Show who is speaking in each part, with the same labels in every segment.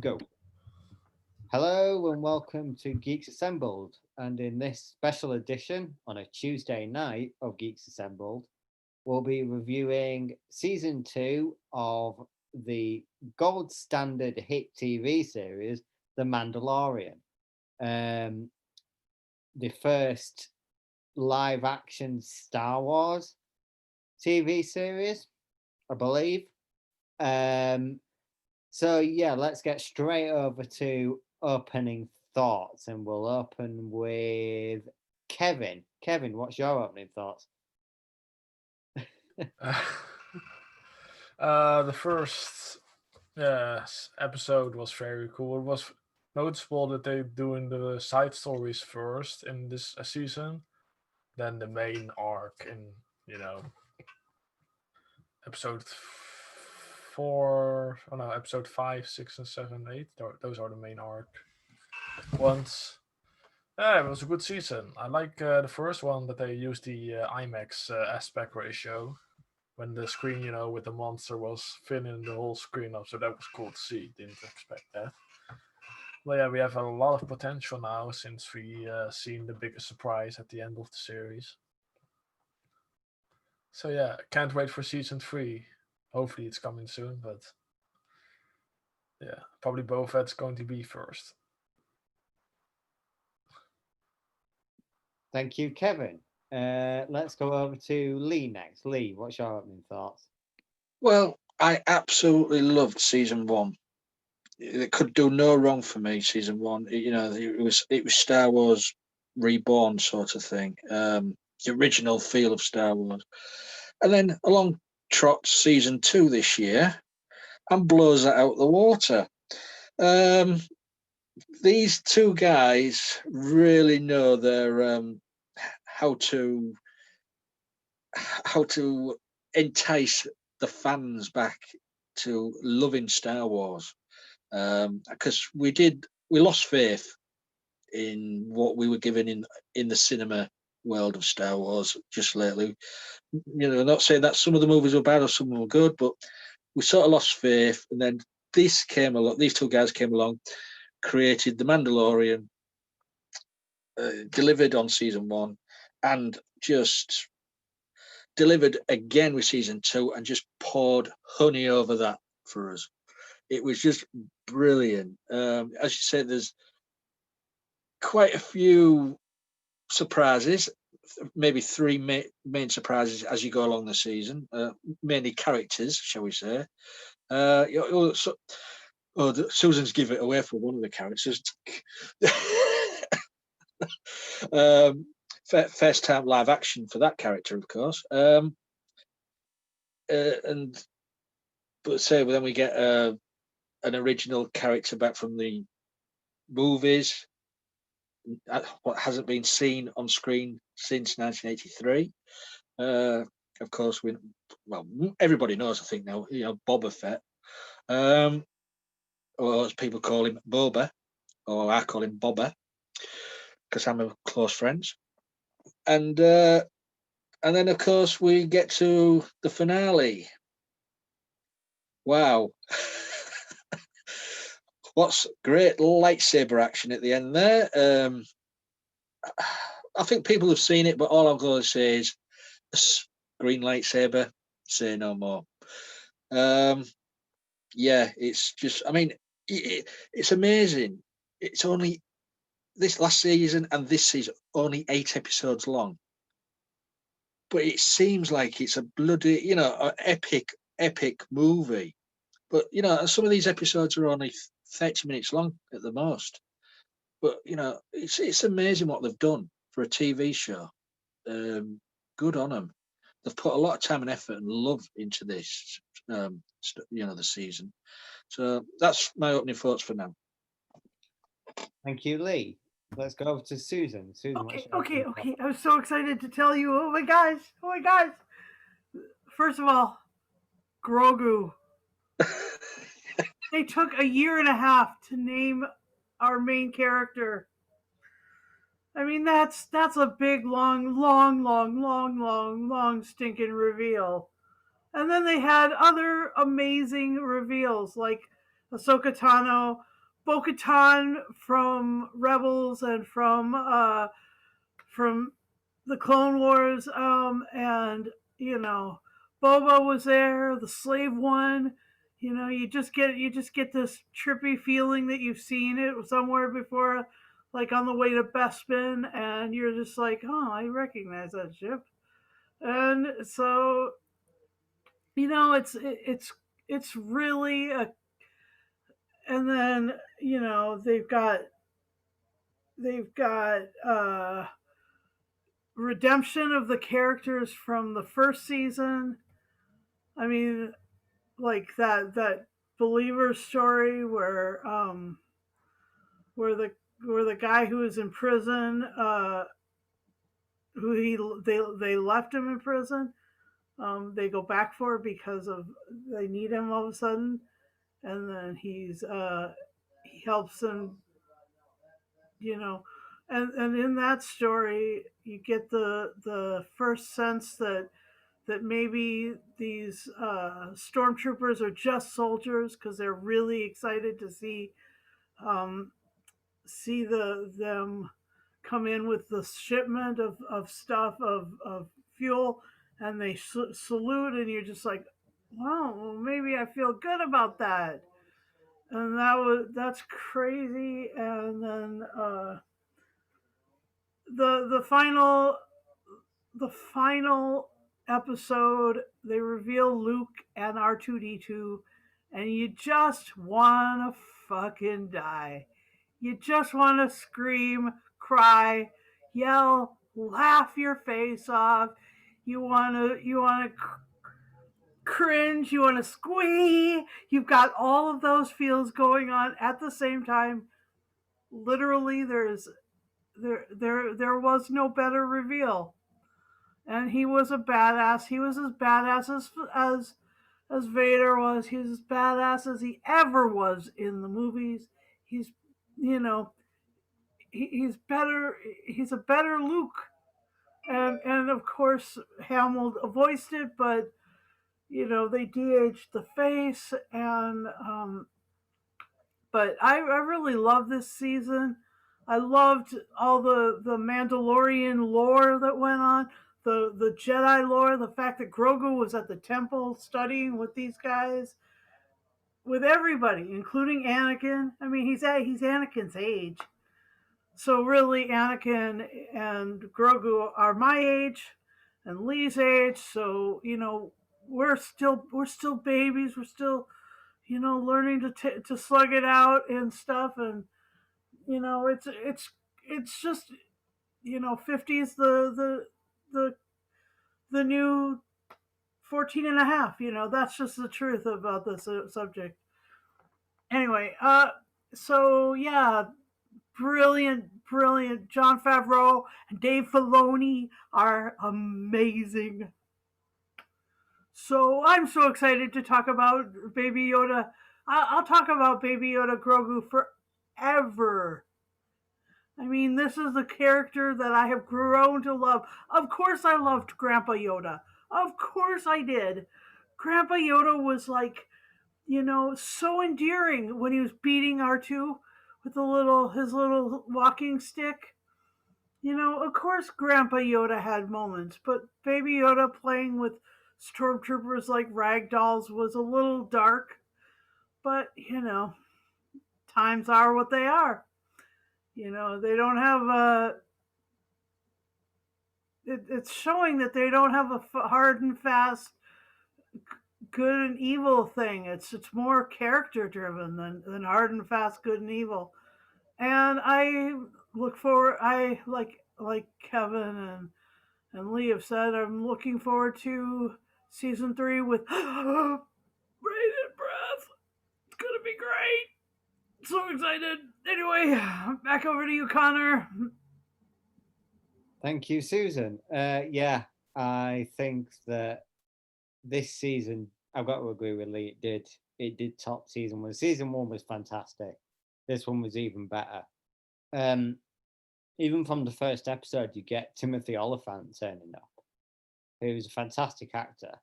Speaker 1: Go. Hello and welcome to Geeks Assembled. And in this special edition on a Tuesday night of Geeks Assembled, we'll be reviewing season 2 of the gold standard hit TV series, The Mandalorian. The first live action Star Wars TV series, I believe. So yeah, let's get straight over to opening thoughts, and we'll open with Kevin. Kevin, what's your opening thoughts?
Speaker 2: The first episode was very cool. It was noticeable that they're doing the side stories first in this season, then the main arc in you know episode four. Oh no, episode 5, 6, and 7, 8. Those are the main arc ones. Yeah, it was a good season. I like the first one that they used the IMAX aspect ratio when the screen, with the monster was filling the whole screen up. So that was cool to see. Didn't expect that. Well, yeah, we have a lot of potential now since we seen the biggest surprise at the end of the series. So yeah, can't wait for season 3. Hopefully it's coming soon, but yeah, probably Boba Fett's going to be first.
Speaker 1: Thank you, Kevin. Let's go over to Lee next. Lee, what's your opening thoughts?
Speaker 3: Well, I absolutely loved season one. It could do no wrong for me. Season one, it was Star Wars reborn sort of thing. The original feel of Star Wars, and then along trots season two this year and blows that out the water. Um, these two guys really know their how to how to entice the fans back to loving Star Wars, because we lost faith in what we were given in the cinema world of Star Wars just lately. Not saying that some of the movies were bad or some of them were good, but we sort of lost faith. And then this came along. These two guys came along, created the Mandalorian, delivered on season one, and just delivered again with season two, and just poured honey over that for us. It was just brilliant. As you said, there's quite a few surprises, maybe three main surprises as you go along the season, mainly characters, shall we say. Susan's give it away for one of the characters. First time live action for that character, of course. And but say then we get an original character back from the movies, what hasn't been seen on screen since 1983. Of course, everybody knows, I think now, Boba Fett, or as people call him, Boba, or I call him Boba, because I'm a close friends. And then, of course, we get to the finale. Wow. What's great lightsaber action at the end there. I think people have seen it, but all I'm going to say is green lightsaber, say no more. Yeah, it's just, I mean, it's amazing. It's only this last season and this season, only 8 episodes long. But it seems like it's a bloody, an epic movie. But, some of these episodes are only 30 minutes long at the most. But, it's amazing what they've done for a TV show. Good on them. They've put a lot of time and effort and love into this, the season. So that's my opening thoughts for now.
Speaker 1: Thank you, Lee. Let's go over to Susan. Susan, what's your
Speaker 4: Okay.
Speaker 1: opening thoughts?
Speaker 4: I'm so excited to tell you. Oh my gosh. Oh my gosh. First of all, Grogu. They took a year and a half to name our main character. I mean, that's a big, long stinking reveal. And then they had other amazing reveals like Ahsoka Tano Bo-Katan from Rebels and from the Clone Wars, and Boba was there, the Slave One. You just get this trippy feeling that you've seen it somewhere before, like on the way to Bespin, and you're just like, oh, I recognize that ship. And so it's really a. And then they've got redemption of the characters from the first season. I mean, like that believer story where the guy who was in prison, they left him in prison. They go back for because they need him all of a sudden, and then he helps them, and in that story you get the first sense that maybe these stormtroopers are just soldiers because they're really excited to um, see them come in with the shipment of stuff of fuel, and they salute, and you're just like, wow, well, maybe I feel good about that. And that's crazy. And then the final episode, they reveal Luke and R2D2, and you just want to fucking die. You just want to scream, cry, yell, laugh your face off. You want to cringe. You want to squee. You've got all of those feels going on at the same time. Literally, there was no better reveal, and he was a badass. He was as badass as Vader was. He was as badass as he ever was in the movies. He's he's better. He's a better Luke, and of course Hamill voiced it, but they de-aged the face, and but I really love this season. I loved all the Mandalorian lore that went on, the Jedi lore, the fact that Grogu was at the temple studying with these guys, with everybody, including Anakin. I mean, he's Anakin's age. So really, Anakin and Grogu are my age and Lee's age. So we're still babies. We're still learning to slug it out and stuff. And it's just 50's the new 14 and a half. That's just the truth about this subject. Anyway, so yeah. Brilliant. Jon Favreau and Dave Filoni are amazing. So I'm so excited to talk about Baby Yoda. I'll talk about Baby Yoda Grogu forever. I mean, this is a character that I have grown to love. Of course I loved Grandpa Yoda. Of course I did. Grandpa Yoda was like, so endearing when he was beating R2 with his little walking stick. Of course Grandpa Yoda had moments, but Baby Yoda playing with stormtroopers like rag dolls was a little dark. But, times are what they are. They don't have it's showing that they don't have a hard and fast good and evil thing. It's more character driven than hard and fast good and evil. And I look forward. I like Kevin and Lee have said, I'm looking forward to season 3 with bated breath. It's gonna be great. So excited. Anyway, back over to you, Connor.
Speaker 1: Thank you, Susan. Yeah, I think that this season, I've got to agree with Lee. It did top season 1. Season 1 was fantastic. This one was even better. Even from the first episode, you get Timothy Olyphant turning up, who's a fantastic actor,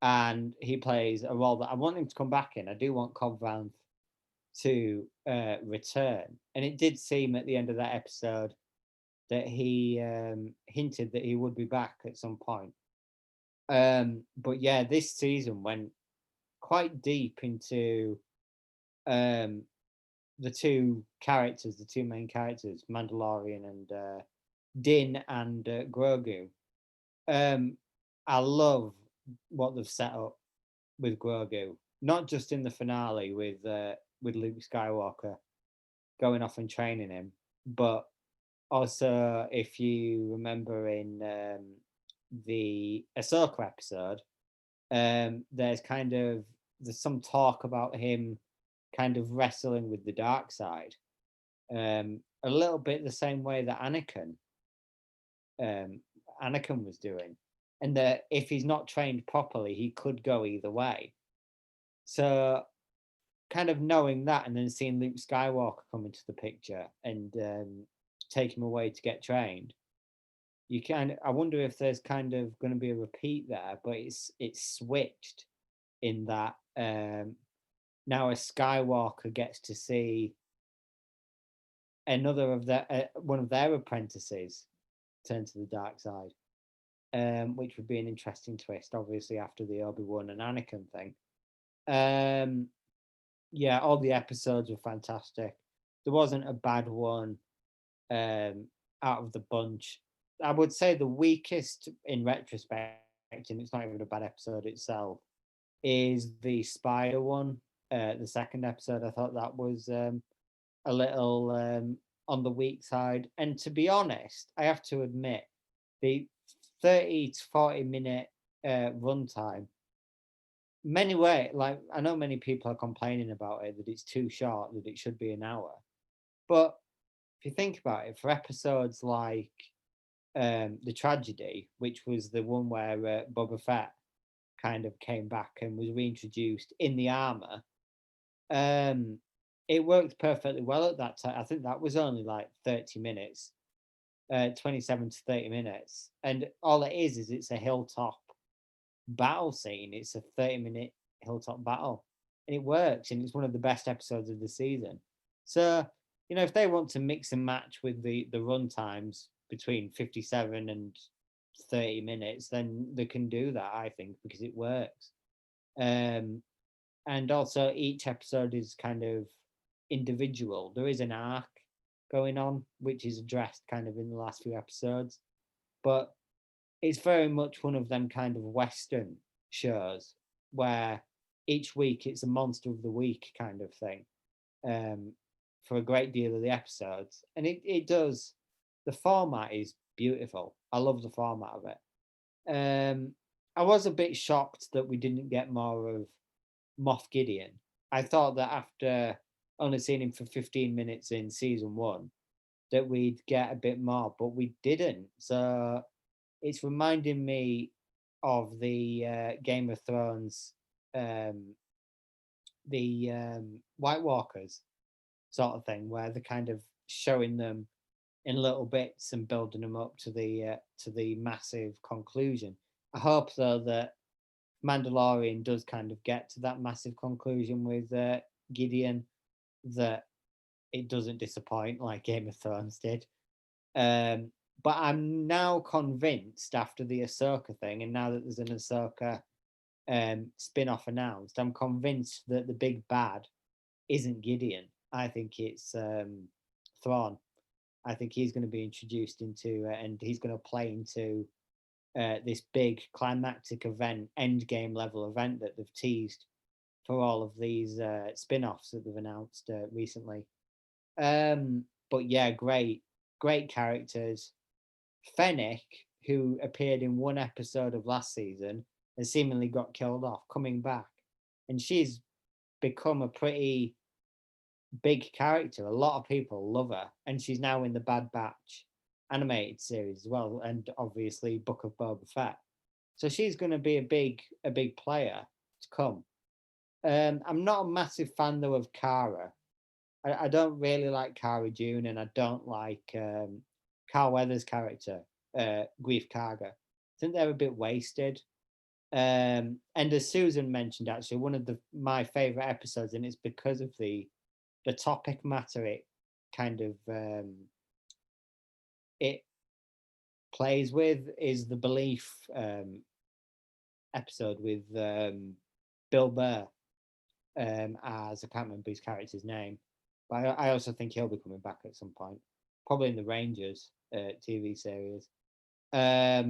Speaker 1: and he plays a role that I want him to come back in. I do want Cobb Vanth to return, and it did seem at the end of that episode that he hinted that he would be back at some point. But yeah, this season went quite deep into the two main characters, Mandalorian and Din and Grogu. I love what they've set up with Grogu, not just in the finale with Luke Skywalker going off and training him, but also if you remember in the Ahsoka episode, there's some talk about him kind of wrestling with the dark side, a little bit the same way that Anakin was doing, and that if he's not trained properly, he could go either way. So, kind of knowing that, and then seeing Luke Skywalker come into the picture and take him away to get trained, I wonder if there's kind of going to be a repeat there, but it's switched in that now a Skywalker gets to see another of one of their apprentices turn to the dark side, which would be an interesting twist, obviously after the Obi-Wan and Anakin thing. Yeah, all the episodes were fantastic. There wasn't a bad one out of the bunch. I would say the weakest in retrospect, and it's not even a bad episode itself, is the spider one. The second episode, I thought that was a little on the weak side. And to be honest, I have to admit, the 30 to 40 minute runtime, like I know many people are complaining about it, that it's too short, that it should be an hour. But if you think about it, for episodes like The Tragedy, which was the one where Boba Fett kind of came back and was reintroduced in the armor, it worked perfectly well at that time. I think that was only like 30 minutes, 27 to 30 minutes. And all it is it's a hilltop battle scene. It's a 30-minute hilltop battle. And it works, and it's one of the best episodes of the season. So, if they want to mix and match with the run times between 57 and 30 minutes, then they can do that, I think, because it works. And also each episode is kind of individual. There is an arc going on, which is addressed kind of in the last few episodes, but it's very much one of them kind of Western shows where each week it's a monster of the week kind of thing, for a great deal of the episodes. And it does, the format is beautiful. I love the format of it. I was a bit shocked that we didn't get more of Moff Gideon. I thought that after only seeing him for 15 minutes in season 1, that we'd get a bit more, but we didn't. So it's reminding me of the Game of Thrones, the White Walkers sort of thing, where they're kind of showing them in little bits and building them up to the massive conclusion. I hope though that Mandalorian does kind of get to that massive conclusion with Gideon, that it doesn't disappoint like Game of Thrones did. But I'm now convinced after the Ahsoka thing, and now that there's an Ahsoka spin-off announced, I'm convinced that the big bad isn't Gideon. I think it's Thrawn. I think he's going to be introduced into, and he's going to play into this big climactic event, end game level event that they've teased for all of these spin-offs that they've announced recently. But yeah, great characters. Fennec, who appeared in one episode of last season and seemingly got killed off, coming back, and she's become a pretty big character. A lot of people love her, and she's now in the Bad Batch animated series as well, and obviously Book of Boba Fett. So she's going to be a big player to come. I'm not a massive fan though of Cara. I don't really like Cara Dune, and I don't like Carl Weathers' character, Grief Karga. I think they're a bit wasted. And as Susan mentioned, actually, one of my favorite episodes, and it's because of the the topic matter it kind of it plays with is the belief episode with Bill Burr as I can't remember his character's name, but I also think he'll be coming back at some point, probably in the Rangers TV series. How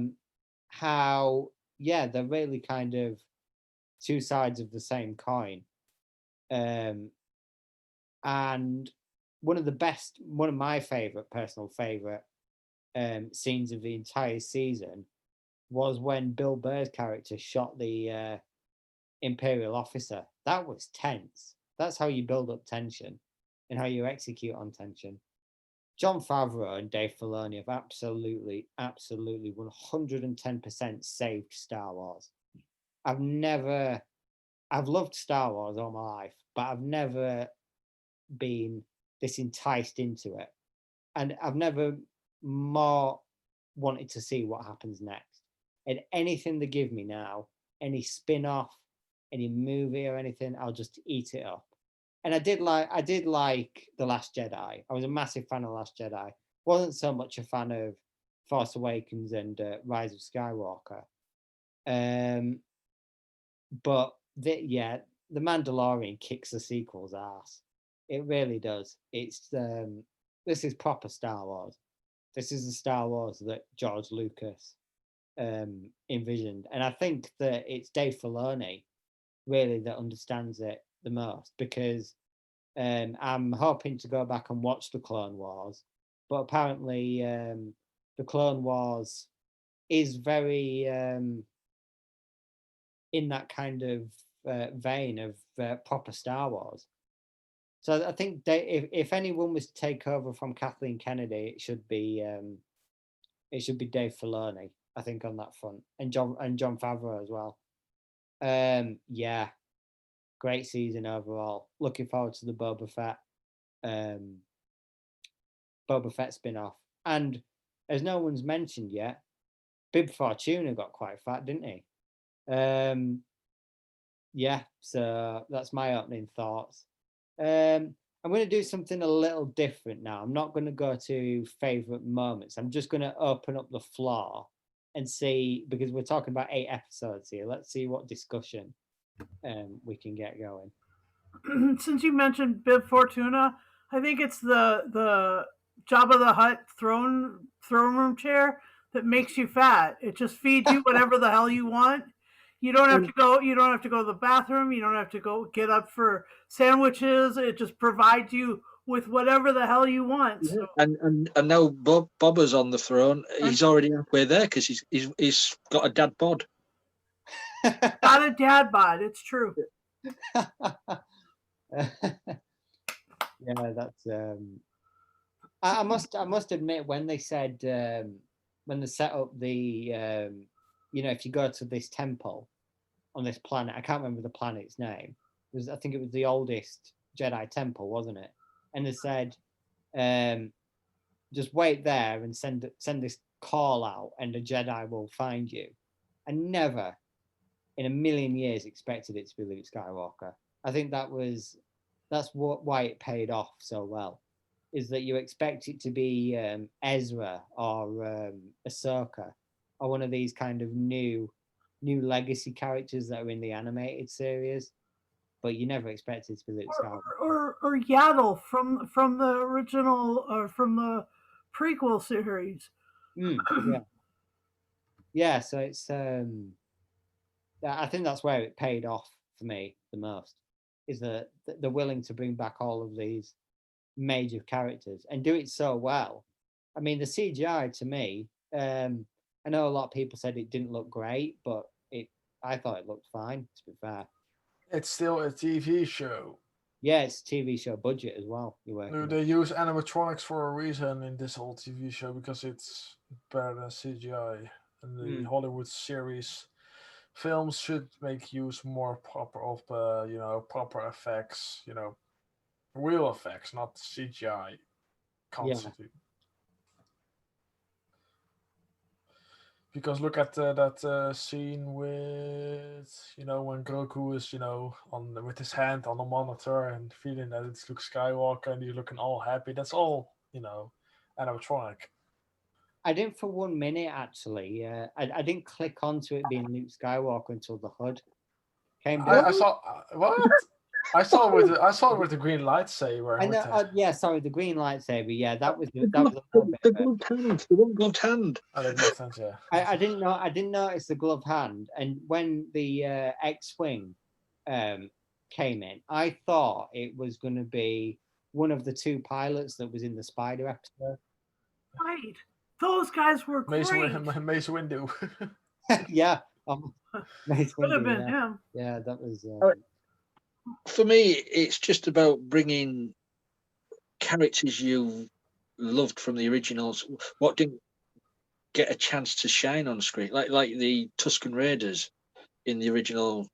Speaker 1: they're really kind of two sides of the same coin, and one of my personal favorite scenes of the entire season was when Bill Burr's character shot the Imperial officer. That was tense. That's how you build up tension and how you execute on tension. Jon Favreau and Dave Filoni have absolutely 110% saved Star Wars. I've loved Star Wars all my life, but I've never been this enticed into it. And I've never more wanted to see what happens next. And anything they give me now, any spin-off, any movie or anything, I'll just eat it up. And I did like The Last Jedi. I was a massive fan of The Last Jedi. Wasn't so much a fan of Force Awakens and Rise of Skywalker. But the Mandalorian kicks the sequel's ass. It really does. It's this is proper Star Wars. This is the Star Wars that George Lucas envisioned, and I think that it's Dave Filoni really that understands it the most, because I'm hoping to go back and watch the Clone Wars, but apparently the Clone Wars is very in that kind of vein of proper Star Wars. So I think if anyone was to take over from Kathleen Kennedy, it should be Dave Filoni, I think, on that front, and Jon Favreau as well. Great season overall. Looking forward to the Boba Fett spin-off. And as no one's mentioned yet, Bib Fortuna got quite fat, didn't he? So that's my opening thoughts. I'm going to do something a little different now. I'm not going to go to favorite moments. I'm just going to open up the floor and see, because we're talking about 8 episodes here. Let's see what discussion we can get going.
Speaker 4: Since you mentioned Bib Fortuna, I think it's the Jabba the Hutt throne room chair that makes you fat. It just feeds you whatever the hell you want. You don't have to go. You don't have to go to the bathroom. You don't have to go get up for sandwiches. It just provides you with whatever the hell you want.
Speaker 3: Yeah.
Speaker 4: So.
Speaker 3: And now Boba's on the throne. He's already halfway there because he's got a dad bod.
Speaker 4: Got a dad bod. It's true.
Speaker 1: That's. I must admit, when they said when they set up the if you go to this temple on this planet, I can't remember the planet's name. I think it was the oldest Jedi temple, wasn't it? And they said, just wait there and send this call out, and a Jedi will find you. I never, in a million years, expected it to be Luke Skywalker. I think that's why it paid off so well, is that you expect it to be Ezra or Ashoka, or one of these kind of new legacy characters that are in the animated series, but you never expect it to be Luke Skywalker.
Speaker 4: Or Yaddle from the original, or from the prequel series.
Speaker 1: So it's I think that's where it paid off for me the most, is that they're willing to bring back all of these major characters and do it so well. I mean, the CGI to me, I know a lot of people said it didn't look great, but I thought it looked fine, to be fair.
Speaker 2: It's still a TV show.
Speaker 1: Yeah, it's TV show budget as well.
Speaker 2: They use animatronics for a reason in this whole TV show, because it's better than CGI. And the Hollywood series films should make use more proper of proper effects, real effects, not CGI constantly. Because look at that scene with when Goku is on with his hand on the monitor and feeling that it's Luke Skywalker and he's looking all happy. That's all animatronic.
Speaker 1: I didn't for 1 minute actually. I didn't click onto it being Luke Skywalker until the HUD came down.
Speaker 2: I saw what I saw it with the green lightsaber.
Speaker 1: I know. Yeah, sorry, the green lightsaber. Yeah, that was a little bit.
Speaker 3: The gloved hand, the one gloved hand.
Speaker 2: Oh, the gloved hand, yeah.
Speaker 1: I didn't know. I didn't notice the gloved hand, and when the X-wing came in, I thought it was going to be one of the two pilots that was in the Spider episode.
Speaker 4: Right. Those guys were great.
Speaker 2: Mace Windu.
Speaker 1: Yeah.
Speaker 4: Mace Could have been him.
Speaker 1: Yeah, that was.
Speaker 3: For me, it's just about bringing characters you loved from the originals, what didn't get a chance to shine on screen, like the Tusken Raiders in the original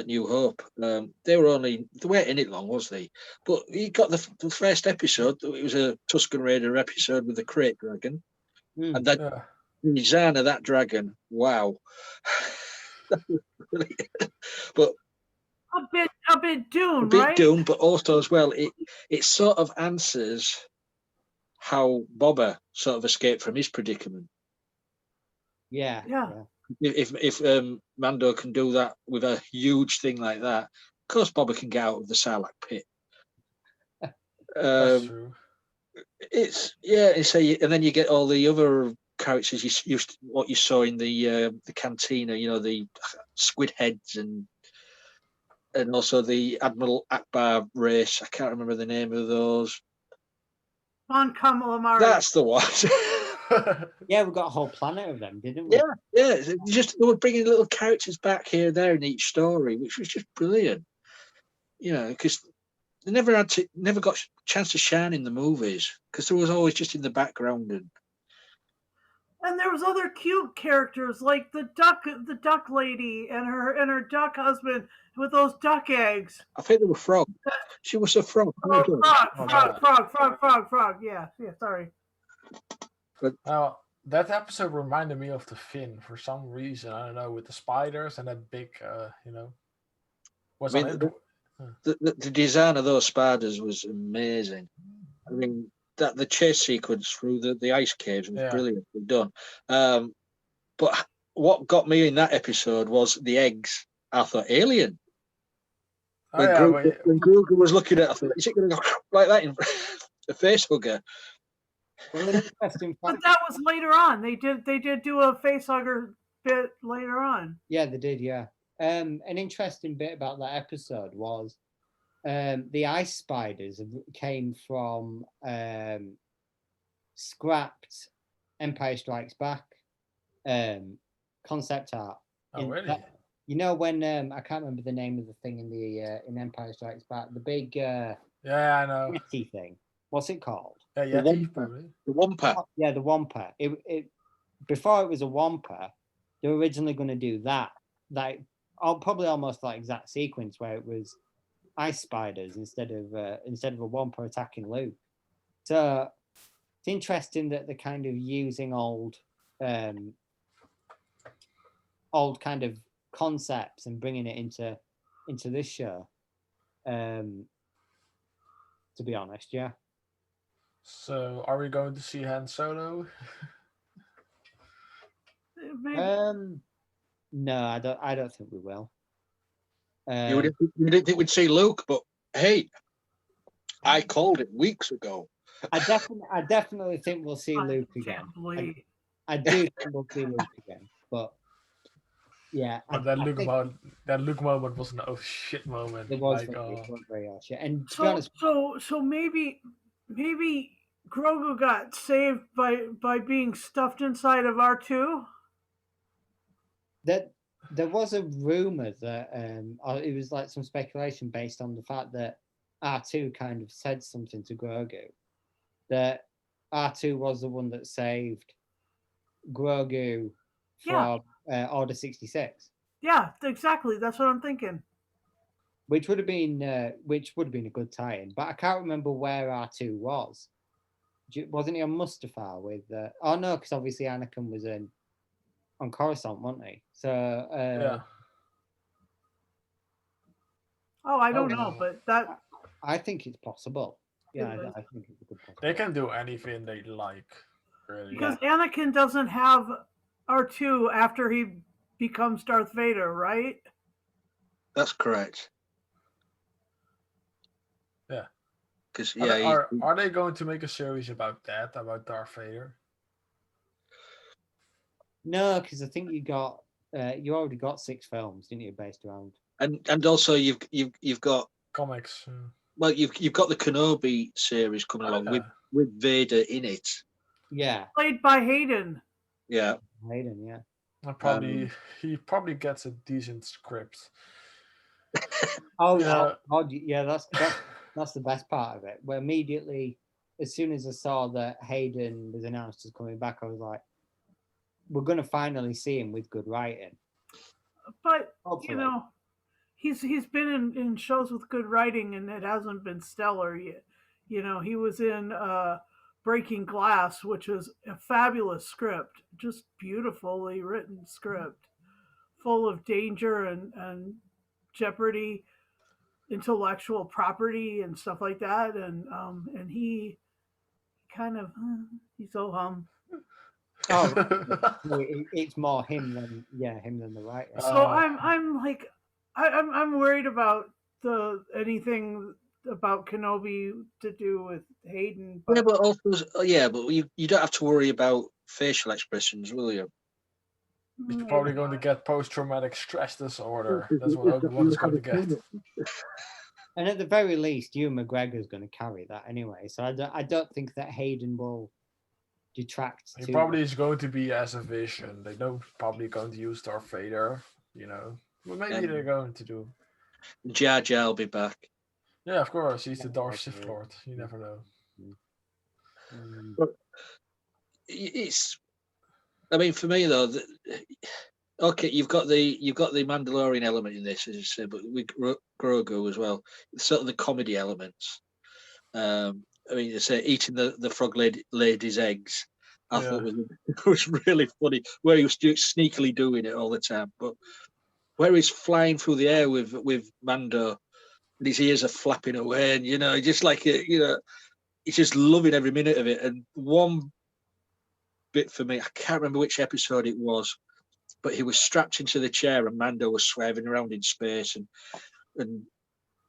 Speaker 3: New Hope. They weren't in it long, was they? But you got the first episode. It was a Tusken Raider episode with the crate dragon, and that the design of that dragon. Wow, that was brilliant. But
Speaker 4: a bit Dune,
Speaker 3: a bit
Speaker 4: right?
Speaker 3: Dune, but also as well, it sort of answers how Boba sort of escaped from his predicament.
Speaker 1: Yeah.
Speaker 3: If Mando can do that with a huge thing like that, of course Boba can get out of the Sarlacc pit.
Speaker 2: That's true.
Speaker 3: And then you get all the other characters what you saw in the cantina, the squid heads and also the Admiral Akbar race. I can't remember the name of those.
Speaker 4: Mon Calamari.
Speaker 3: That's the one.
Speaker 1: Yeah, we got a whole planet of them, didn't we?
Speaker 3: Yeah. They were bringing little characters back here and there in each story, which was just brilliant. Because they never got a chance to shine in the movies because there was always just in the background.
Speaker 4: And there was other cute characters like the duck lady and her duck husband with those duck eggs.
Speaker 3: I think they were frogs. She was a frog.
Speaker 4: Frog. Yeah. Sorry.
Speaker 3: But
Speaker 2: now that episode reminded me of the Finn for some reason. I don't know, with the spiders and that big,
Speaker 3: the design of those spiders was amazing. I mean, the chase sequence through the ice caves was brilliantly done. But what got me in that episode was the eggs. I thought alien. When Grogu was looking at it, I thought, is it going to go like that in a face hugger?
Speaker 1: Well, an interesting fact.
Speaker 4: But that was later on. They did do a face hugger bit later on.
Speaker 1: Yeah, they did. Yeah. An interesting bit about that episode was the ice spiders came from scrapped Empire Strikes Back concept art.
Speaker 2: Oh, really?
Speaker 1: When I can't remember the name of the thing in Empire Strikes Back, the big
Speaker 2: I know
Speaker 1: Yeti thing. What's it called?
Speaker 3: The Wampa.
Speaker 1: Yeah, the Wampa. It before it was a Wampa, they were originally going to do that probably almost like exact sequence where it was ice spiders instead of a Wampa attacking Luke. So it's interesting that they're kind of using old kind of concepts and bringing it into this show. To be honest, yeah.
Speaker 2: So, are we going to see Han Solo?
Speaker 1: No, I don't think we will.
Speaker 3: You didn't think we'd see Luke, but hey, I called it weeks ago.
Speaker 1: I definitely think we'll see Luke again. I do think we'll see Luke again, but yeah.
Speaker 2: But that Luke moment was an oh shit moment.
Speaker 1: It was very oh shit. And to be honest,
Speaker 4: so maybe Grogu got saved by being stuffed inside of R2.
Speaker 1: That there was a rumor that it was like some speculation based on the fact that R2 kind of said something to Grogu, that R2 was the one that saved Grogu from Order 66.
Speaker 4: Yeah, exactly. That's what I'm thinking.
Speaker 1: Which would have been a good tie-in, but I can't remember where R2 was. Wasn't he on Mustafar with? Oh no, because obviously Anakin was in on Coruscant, weren't they? So
Speaker 2: Yeah.
Speaker 4: Oh, I don't
Speaker 1: Oh,
Speaker 4: know, but that
Speaker 1: I think it's possible. Yeah,
Speaker 4: It was.
Speaker 1: I think it's a good possibility.
Speaker 2: They can do anything they like, really.
Speaker 4: because Anakin doesn't have R2 after he becomes Darth Vader, right?
Speaker 3: That's correct.
Speaker 2: Yeah.
Speaker 3: Because
Speaker 2: Are they going to make a series about that, about Darth Vader?
Speaker 1: No, because I think you already got 6 films, didn't you, based around?
Speaker 3: and also you've got
Speaker 2: Comics.
Speaker 3: well you've got the Kenobi series coming along with Vader in it.
Speaker 1: Yeah,
Speaker 4: Played by Hayden.
Speaker 3: Yeah.
Speaker 1: Hayden. Yeah.
Speaker 2: He probably gets a decent script.
Speaker 1: Oh,
Speaker 2: Yeah.
Speaker 1: yeah. That's the best part of it. Where immediately, as soon as I saw that Hayden was announced as coming back, I was like, "We're going to finally see him with good writing."
Speaker 4: But
Speaker 1: Hopefully.
Speaker 4: he's been in shows with good writing, and it hasn't been stellar yet. He was in Breaking Glass, which was a fabulous script, just beautifully written script, full of danger and jeopardy, intellectual property, and stuff like that. And he kind of he's so
Speaker 1: Oh, it's more him than the writer.
Speaker 4: So I'm like I'm worried about anything about Kenobi to do with Hayden.
Speaker 3: But you don't have to worry about facial expressions, will you?
Speaker 2: He's probably going to get post-traumatic stress disorder. That's what Obi-Wan's going to get.
Speaker 1: And at the very least, Ewan McGregor's going to carry that anyway. So I don't think that Hayden will detract.
Speaker 2: He probably is going to be as a Vision. They don't probably going to use Darth Vader, But maybe they're going to do.
Speaker 3: Jar Jar will be back.
Speaker 2: Yeah, of course. He's the Darth Sith Lord. You never know.
Speaker 3: But I mean, for me though, okay, you've got the Mandalorian element in this, as you said, but with Grogu as well, sort of the comedy elements. I mean, you say eating the frog lady's eggs. I thought was really funny, where he was sneakily doing it all the time, but where he's flying through the air with Mando, and his ears are flapping away, and just like he's just loving every minute of it. And one bit for me, I can't remember which episode it was, but he was strapped into the chair and Mando was swerving around in space, and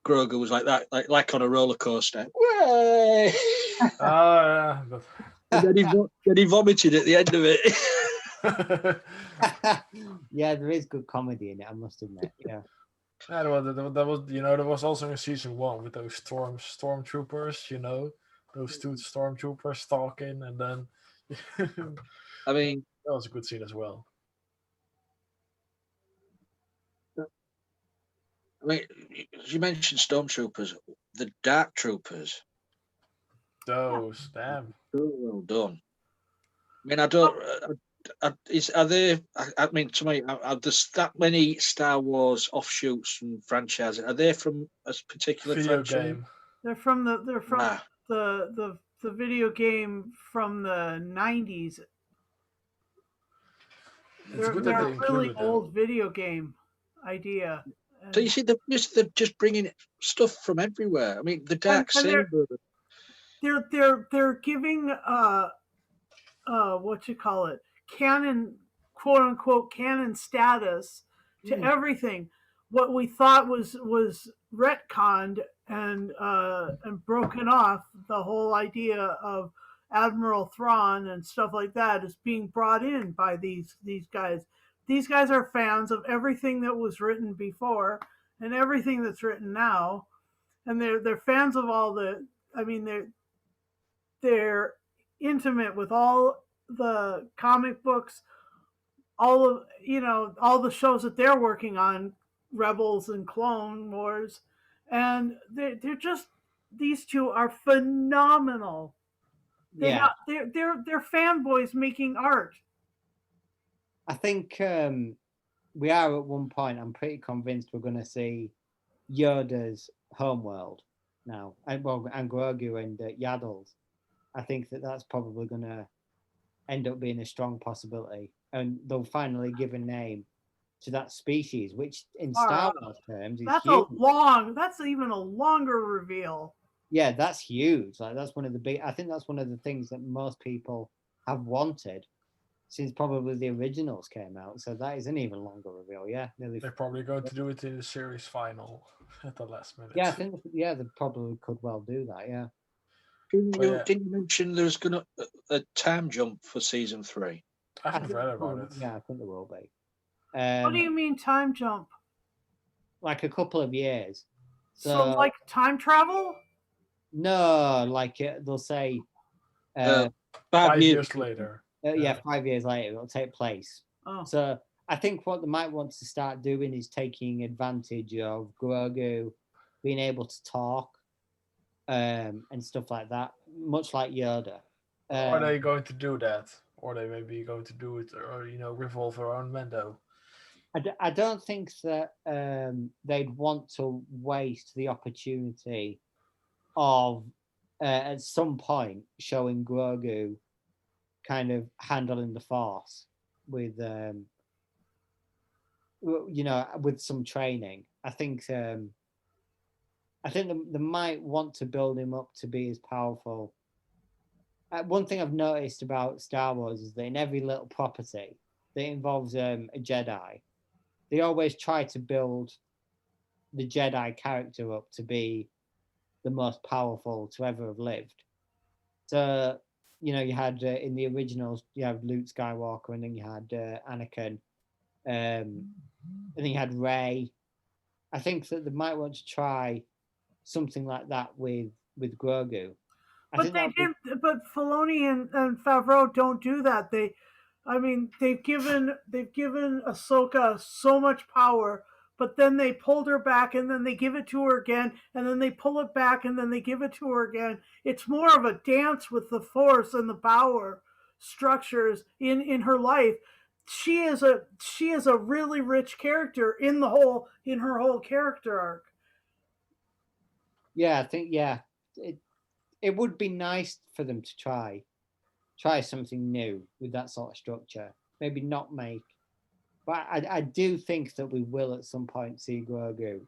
Speaker 3: Grogu was like that, like on a roller coaster. Way!
Speaker 2: Yeah.
Speaker 3: And then he vomited at the end of it.
Speaker 1: Yeah, there is good comedy in it, I must admit. Yeah.
Speaker 2: Yeah, there was also in season 1 with those stormtroopers, those 2 stormtroopers talking, and then
Speaker 3: I mean,
Speaker 2: that was a good scene as well.
Speaker 3: I mean, you mentioned stormtroopers, the dark troopers.
Speaker 2: Those, damn.
Speaker 3: So well done. I mean, I don't. Are there? I mean, to me, are there that many Star Wars offshoots and franchises? Are they from a particular
Speaker 2: video
Speaker 3: franchise?
Speaker 2: game?
Speaker 4: They're from the video game from the 90s. They're a really old video game idea.
Speaker 3: So you see, they're just bringing stuff from everywhere. I mean, the dark saber.
Speaker 4: They're giving what you call it, canon, quote unquote canon status to everything. What we thought was retconned and broken off, the whole idea of Admiral Thrawn and stuff like that is being brought in by these guys. These guys are fans of everything that was written before and everything that's written now, and they're fans of all the. I mean, they're intimate with all the comic books, all of all the shows that they're working on, Rebels and Clone Wars, and they're just, these two are phenomenal. They're fanboys making art.
Speaker 1: I think we are at one point. I'm pretty convinced we're going to see Yoda's homeworld now, and Grogu and Yaddle's. I think that's probably going to end up being a strong possibility. and they'll finally give a name to that species, which in
Speaker 4: Far
Speaker 1: Star
Speaker 4: out.
Speaker 1: Wars terms is
Speaker 4: That's
Speaker 1: huge.
Speaker 4: that's even a longer reveal.
Speaker 1: Yeah, that's huge. Like that's one of the big. I think that's one of the things that most people have wanted since probably the originals came out. So that is an even longer reveal. Yeah, nearly.
Speaker 2: They're probably going to do it in the series final at the last minute.
Speaker 1: Yeah, I think they probably could well do that. Yeah.
Speaker 3: Didn't you mention there's gonna a time jump for season 3?
Speaker 2: I haven't read about it.
Speaker 1: Yeah, I think there will be.
Speaker 4: What do you mean time jump?
Speaker 1: Like a couple of years.
Speaker 4: So like time travel?
Speaker 1: No, like they'll say
Speaker 3: 5
Speaker 2: years later.
Speaker 1: yeah, 5 years later it'll take place.
Speaker 4: Oh.
Speaker 1: So I think what they might want to start doing is taking advantage of Grogu being able to talk and stuff like that, much like Yoda.
Speaker 2: Are they going to do that? Or they maybe going to do it, or revolve around Mando?
Speaker 1: I don't think that they'd want to waste the opportunity of at some point showing Grogu kind of handling the Force with with some training. I think they might want to build him up to be as powerful. One thing I've noticed about Star Wars is that in every little property that involves a Jedi, they always try to build the Jedi character up to be the most powerful to ever have lived. So, you had in the originals, you have Luke Skywalker, and then you had Anakin, and then you had Rey. I think that they might want to try something like that with Grogu.
Speaker 4: But but Filoni and Favreau don't do that. They've given Ahsoka so much power, but then they pulled her back, and then they give it to her again, and then they pull it back, and then they give it to her again. It's more of a dance with the Force and the power structures in her life. She is a really rich character in her whole character arc.
Speaker 1: Yeah, I think it would be nice for them to try something new with that sort of structure. Maybe not make, but I do think that we will at some point see Grogu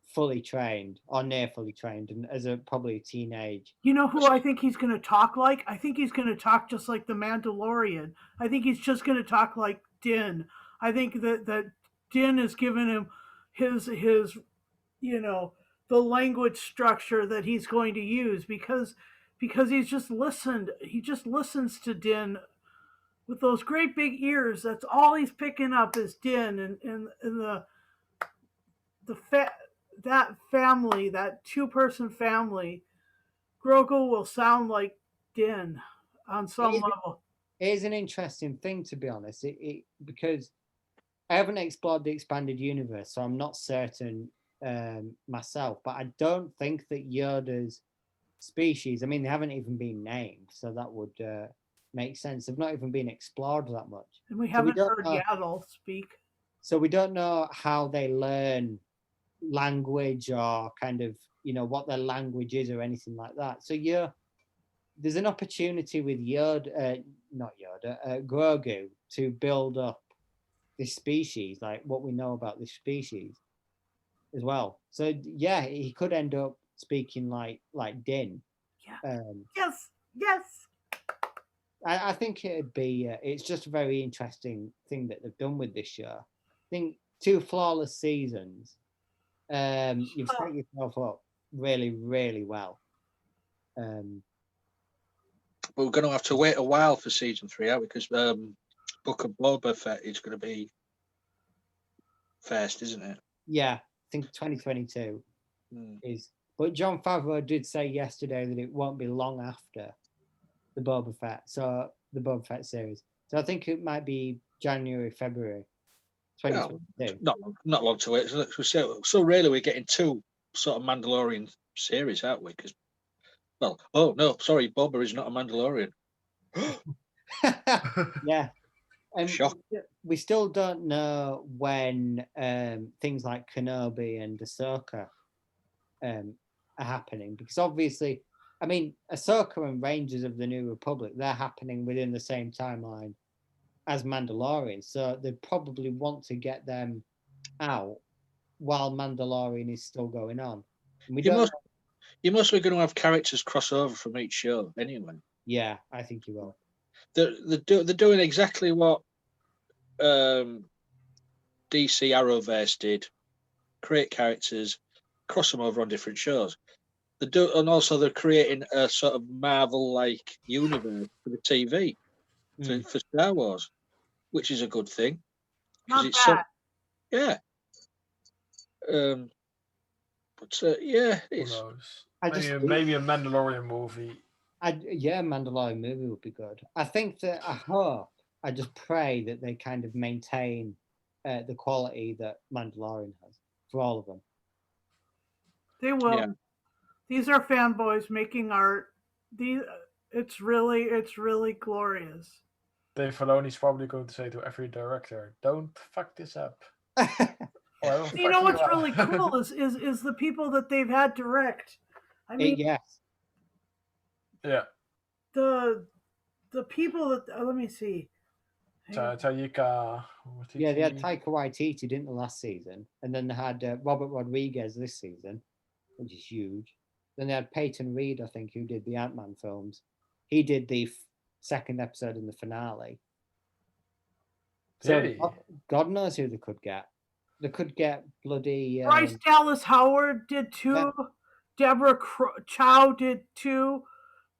Speaker 1: fully trained or near fully trained, and as probably a teenage.
Speaker 4: You know who I think he's going to talk like? I think he's going to talk just like the Mandalorian. I think he's just going to talk like Din. I think that Din has given him his the language structure that he's going to use because he's just listened. He just listens to Din with those great big ears. That's all he's picking up is Din and that family, that 2-person family. Grogu will sound like Din on some level.
Speaker 1: It is an interesting thing, to be honest. Because I haven't explored the expanded universe, so I'm not certain myself. But I don't think that Yoda's species, I mean, they haven't even been named, so that would make sense. They've not even been explored that much.
Speaker 4: And we haven't heard Yaddle speak.
Speaker 1: So we don't know how they learn language or kind of, what their language is or anything like that. So there's an opportunity with Grogu to build up this species, like what we know about this species as well. So yeah, he could end up speaking like Din.
Speaker 4: Yeah. Yes.
Speaker 1: I think it'd be. It's just a very interesting thing that they've done with this show. I think 2 flawless seasons. You've set yourself up really, really well.
Speaker 3: But we're going to have to wait a while for season 3, aren't we? Because Book of Boba Fett is going to be first, isn't it?
Speaker 1: Yeah, I think 2022 is. But Jon Favreau did say yesterday that it won't be long after the Boba Fett series. So I think it might be January, February 2022.
Speaker 3: Not long to wait. So really, we're getting 2 sort of Mandalorian series, aren't we? Because, Boba is not a Mandalorian.
Speaker 1: Yeah. And
Speaker 3: Shock.
Speaker 1: we still don't know when things like Kenobi and Ahsoka are happening, because obviously, I mean, Ahsoka and Rangers of the New Republic, they're happening within the same timeline as Mandalorian, so they probably want to get them out while Mandalorian is still going on. And we
Speaker 3: You
Speaker 1: don't.
Speaker 3: must, you're mostly going to have characters cross over from each show anyway.
Speaker 1: Yeah, I think you will.
Speaker 3: They're doing exactly what DC Arrowverse did: create characters, cross them over on different shows. And also they're creating a sort of Marvel-like universe for the TV for Star Wars, which is a good thing.
Speaker 4: Not
Speaker 3: It's
Speaker 4: bad.
Speaker 3: yeah. Yeah,
Speaker 2: Who
Speaker 3: it's
Speaker 2: knows?
Speaker 1: I just
Speaker 2: Maybe a Mandalorian movie.
Speaker 1: yeah, Mandalorian movie would be good. I think that I just pray that they kind of maintain the quality that Mandalorian has for all of them.
Speaker 4: They will.
Speaker 3: yeah.
Speaker 4: These are fanboys making art. It's really glorious.
Speaker 2: Dave Filoni's probably going to say to every director, "Don't fuck this up." Or I will
Speaker 4: You
Speaker 2: fuck
Speaker 4: know what's
Speaker 2: up."
Speaker 4: really cool is the people that they've had direct. I mean,
Speaker 1: Yes.
Speaker 2: Yeah,
Speaker 4: the people that let me see.
Speaker 2: Taika.
Speaker 1: Yeah, they had Taika Waititi, didn't they, last season? And then they had Robert Rodriguez this season, which is huge. Then they had Peyton Reed, I think, who did the Ant-Man films. He did the second episode in the finale. So
Speaker 2: Really?
Speaker 1: God knows who they could get. They could get bloody...
Speaker 4: Bryce Dallas Howard did 2.
Speaker 1: Yeah.
Speaker 4: Deborah Chow did 2.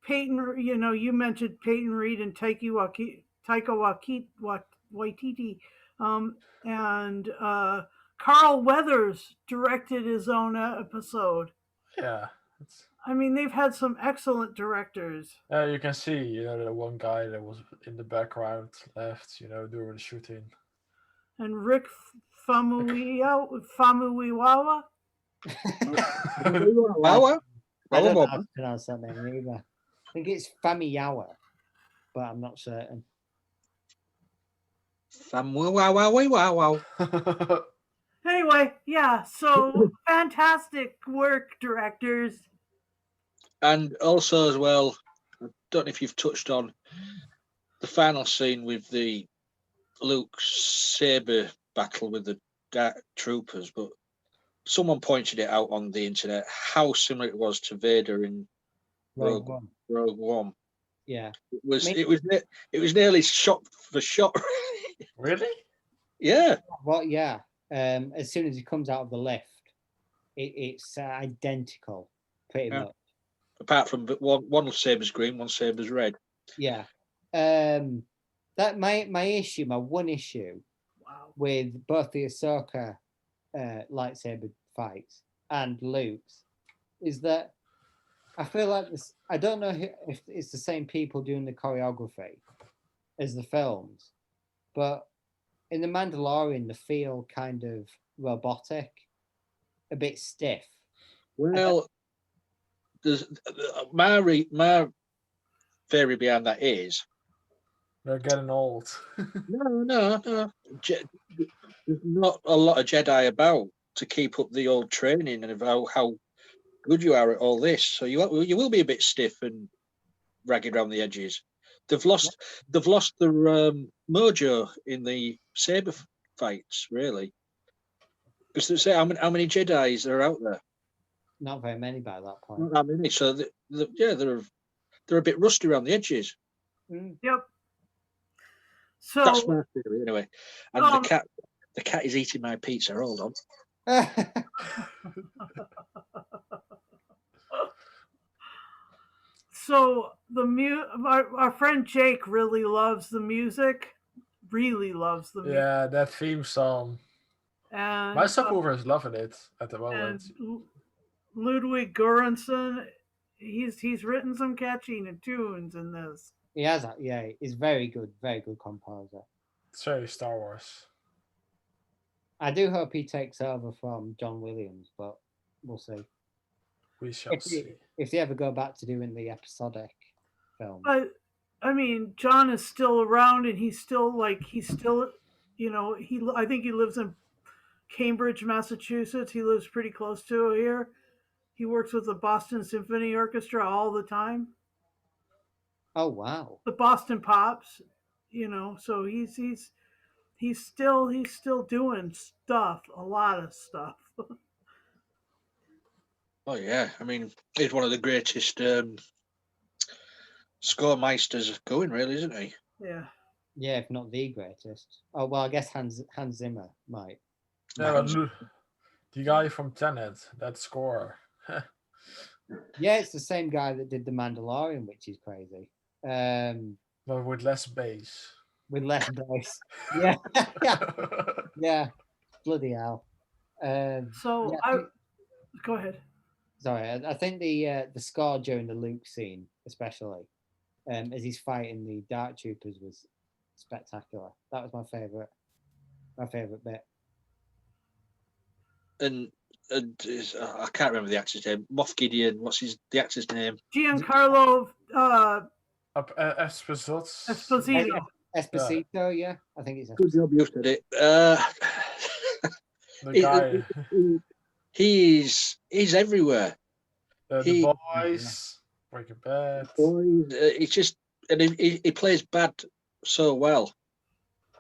Speaker 4: Peyton, you mentioned Peyton Reed and Taika Waititi, and Carl Weathers directed his own episode.
Speaker 2: Yeah.
Speaker 4: I mean, they've had some excellent directors.
Speaker 2: You can see, the one guy that was in the background left, during the shooting.
Speaker 4: And Rick Famuyiwa.
Speaker 1: I don't know how to pronounce that name either. I think it's Famiyawa, but I'm not certain.
Speaker 4: Anyway, yeah, so fantastic work, directors.
Speaker 3: And also as well, I don't know if you've touched on the final scene with the Luke saber battle with the Dark Troopers, but someone pointed it out on the internet how similar it was to Vader in Rogue One.
Speaker 1: Yeah,
Speaker 3: it was nearly shot for shot.
Speaker 2: Really?
Speaker 3: Yeah.
Speaker 1: Well, yeah. As soon as he comes out of the lift, it's identical, pretty much.
Speaker 3: Apart from one saber's green, one saber's red.
Speaker 1: Yeah. That my one issue with both the Ahsoka lightsaber fights and Luke's is that I feel like this. I don't know if it's the same people doing the choreography as the films, but in the Mandalorian, they feel kind of robotic, a bit stiff.
Speaker 3: Well, there's my theory behind that is
Speaker 2: they're getting old.
Speaker 3: No. There's not a lot of Jedi about to keep up the old training and about how good you are at all this. So you will be a bit stiff and ragged around the edges. They've lost their mojo in the saber fights, really. Because they say how many Jedis are out there?
Speaker 1: Not very many by that point.
Speaker 3: Not that many. So they're a bit rusty around the edges.
Speaker 4: Yep. So
Speaker 3: that's my theory anyway. And the cat is eating my pizza. Hold on.
Speaker 4: So our friend Jake really loves the music.
Speaker 2: Yeah, that theme song.
Speaker 4: And
Speaker 2: my subwoofer is loving it at the moment.
Speaker 4: And Ludwig Göransson, he's written some catchy tunes in this.
Speaker 1: He has, yeah. He's very good composer.
Speaker 2: It's very Star Wars.
Speaker 1: I do hope he takes over from John Williams, but we'll see.
Speaker 2: We shall see.
Speaker 1: If they ever go back to doing the episodic film.
Speaker 4: But I mean, John is still around, and he's still, I think he lives in Cambridge, Massachusetts. He lives pretty close to here. He works with the Boston Symphony Orchestra all the time.
Speaker 1: Oh, wow.
Speaker 4: The Boston Pops. So he's still doing stuff, a lot of stuff.
Speaker 3: Oh yeah, I mean, he's one of the greatest score meisters going, really, isn't he?
Speaker 4: Yeah.
Speaker 1: Yeah, if not the greatest. Oh well, I guess Hans Zimmer might.
Speaker 2: Yeah, but
Speaker 3: Hans-
Speaker 2: the guy from Tenet, that score.
Speaker 1: Yeah, it's the same guy that did the Mandalorian, which is crazy.
Speaker 2: But with less bass.
Speaker 1: With less bass. Yeah, yeah, bloody hell.
Speaker 4: So
Speaker 1: Yeah,
Speaker 4: go ahead.
Speaker 1: sorry, I think the score during the Luke scene, especially, as he's fighting the Dark Troopers, was spectacular. That was my favorite bit.
Speaker 3: and I can't remember the actor's name. Moff Gideon. What's the actor's name?
Speaker 4: Giancarlo
Speaker 2: Esposito.
Speaker 4: Esposito.
Speaker 1: Esposito, yeah, I think it's
Speaker 3: Good job you said it.
Speaker 2: The guy.
Speaker 3: He's everywhere.
Speaker 2: The boys. Breaking Bad.
Speaker 3: He's just, and he plays bad so well.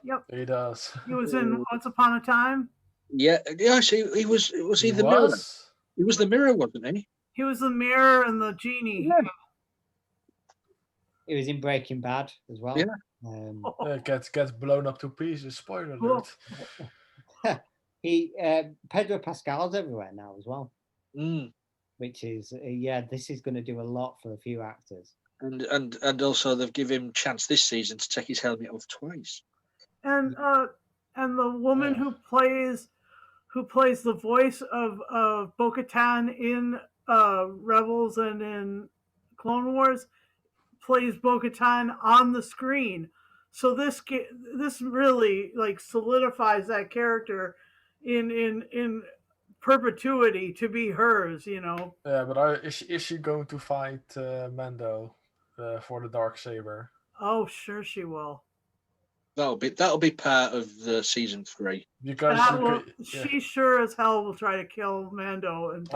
Speaker 4: Yep.
Speaker 2: He does.
Speaker 4: He was in Once Upon a Time.
Speaker 3: Yeah, he was. Was he the mirror? He was the mirror, wasn't he?
Speaker 4: He was the mirror and the genie.
Speaker 3: Yeah.
Speaker 1: It was in Breaking Bad as well.
Speaker 3: Yeah.
Speaker 2: Gets blown up to pieces. Spoiler alert.
Speaker 1: Pedro Pascal's everywhere now as well.
Speaker 3: Mm.
Speaker 1: Which is this is going to do a lot for a few actors.
Speaker 3: And also they've given him chance this season to take his helmet off twice.
Speaker 4: And the woman who plays the voice of Bo-Katan in Rebels and in Clone Wars plays Bo-Katan on the screen. So this really like solidifies that character in perpetuity to be hers.
Speaker 2: Yeah, but is she going to fight Mando for the Darksaber?
Speaker 4: Oh, sure she will.
Speaker 3: That'll be part of the season 3.
Speaker 2: Because
Speaker 4: she sure as hell will try to kill Mando. And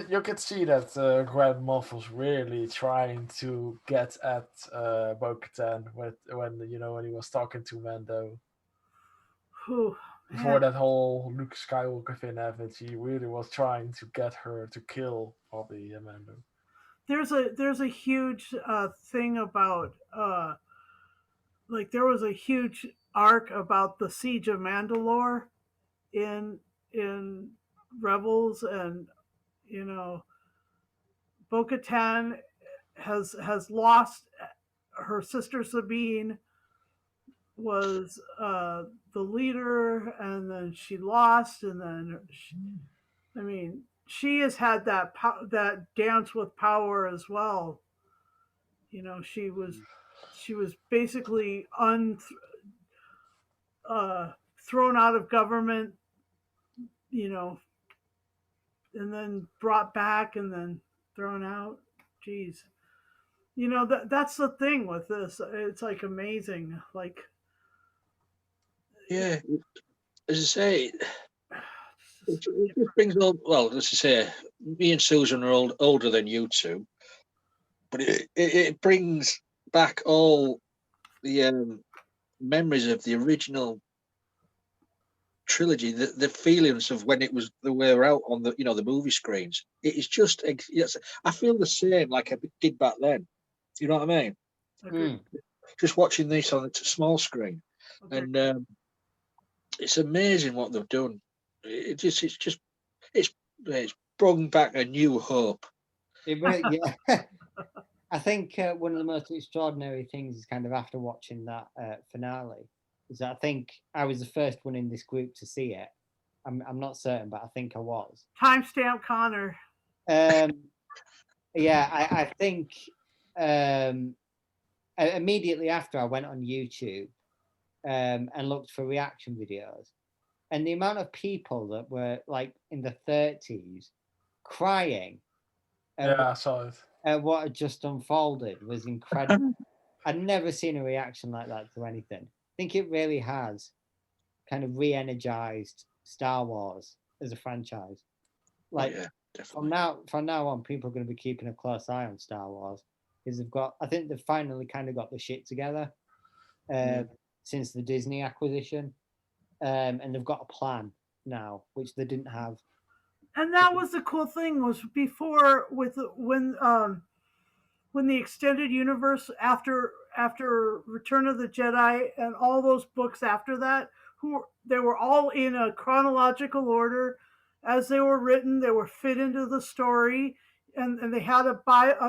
Speaker 2: you could see that Grand Moff was really trying to get at Bo-Katan when he was talking to Mando. Before that whole Luke Skywalker thing happened, he really was trying to get her to kill probably Mando.
Speaker 4: There's a huge thing about there was a huge arc about the siege of Mandalore in Rebels, and Bo-Katan has lost her sister. Sabine was the leader, and then she lost, and then she has had that dance with power as well. She was basically thrown out of government, and then brought back, and then thrown out. Jeez, that's the thing with this. It's like amazing. Like,
Speaker 3: yeah, as I say, it just brings all. Well, as I say, me and Susan are older than you two, but it brings back all the memories of the original trilogy, the feelings of when they were out on the the movie screens. It is just, I feel the same like I did back then. You know what I mean?
Speaker 4: Okay.
Speaker 3: Just watching this on a small screen,
Speaker 4: Okay.
Speaker 3: and it's amazing what they've done. It's brought back a new hope.
Speaker 1: Yeah. I think one of the most extraordinary things is kind of after watching that finale is that I think I was the first one in this group to see it. I'm not certain, but I think I was.
Speaker 4: Timestamp Connor.
Speaker 1: Yeah, I think immediately after I went on YouTube and looked for reaction videos, and the amount of people that were like in the 30s crying.
Speaker 2: I saw it.
Speaker 1: What had just unfolded was incredible. I'd never seen a reaction like that to anything. I think it really has kind of re-energized Star Wars as a franchise. Like, from now on, people are going to be keeping a close eye on Star Wars because I think they've finally kind of got the shit together. since the Disney acquisition, and they've got a plan now, which they didn't have.
Speaker 4: And that was the cool thing was before with when the extended universe after Return of the Jedi and all those books after that, they were all in a chronological order as they were written. They were fit into the story, and they had